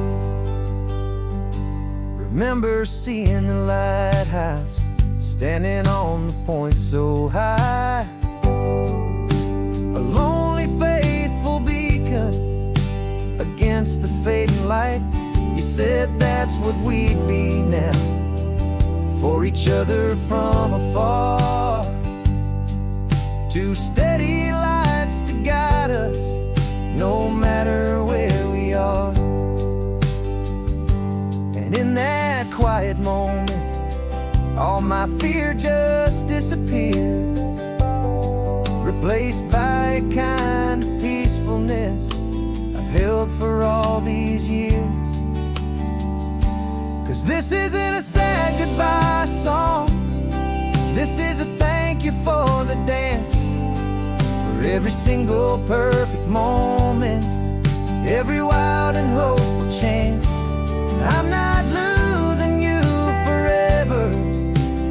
Remember seeing the lighthouse, standing on the point so high, a lonely, faithful beacon against the fading light. You said that's what we'd be now, for each other from afar. Two steady lights to guide us, no matter where we are. And in that quiet moment, all my fear just disappeared, replaced by a kind of peacefulness I've held for all these years. 'Cause this isn't a sad goodbye song, this is a thank you for the dance, for every single perfect moment, every wild and hopeful chance. I'm not losing you forever,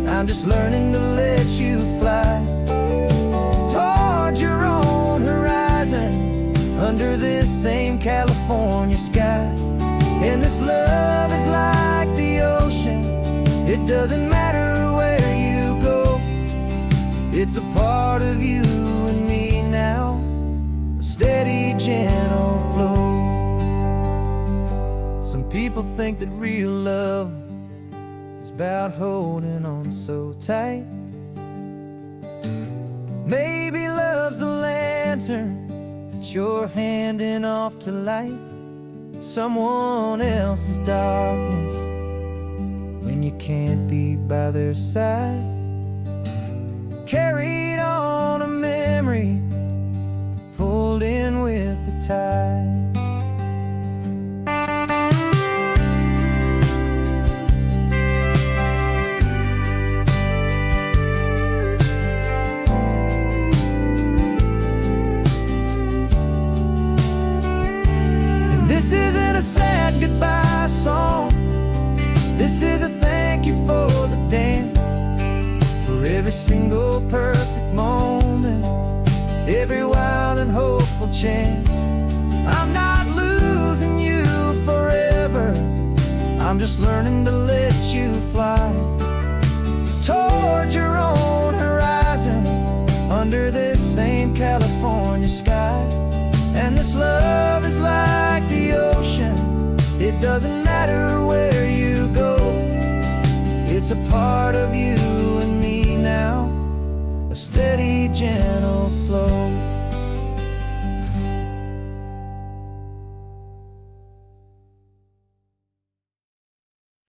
I'm just learning to let you fly towards your own horizon, under this same California sky. And this love is like the ocean, it doesn't matter where you go, it's a part of you and me now, a steady, gentle flow. Some people think that real love is about holding on so tight. Maybe love's a lantern that you're handing off to light someone else's darkness when you can't be by their side. Carried on a memory, pulled in with the tide. This isn't a sad goodbye song, this is a thank you for the dance, for every single perfect moment, every wild and hopeful chance. I'm not losing you forever, I'm just learning to let you fly towards your own horizon, under this same California sky. And this love is like the ocean, it doesn't matter where you go, it's a part of you and me now, a steady, gentle flow.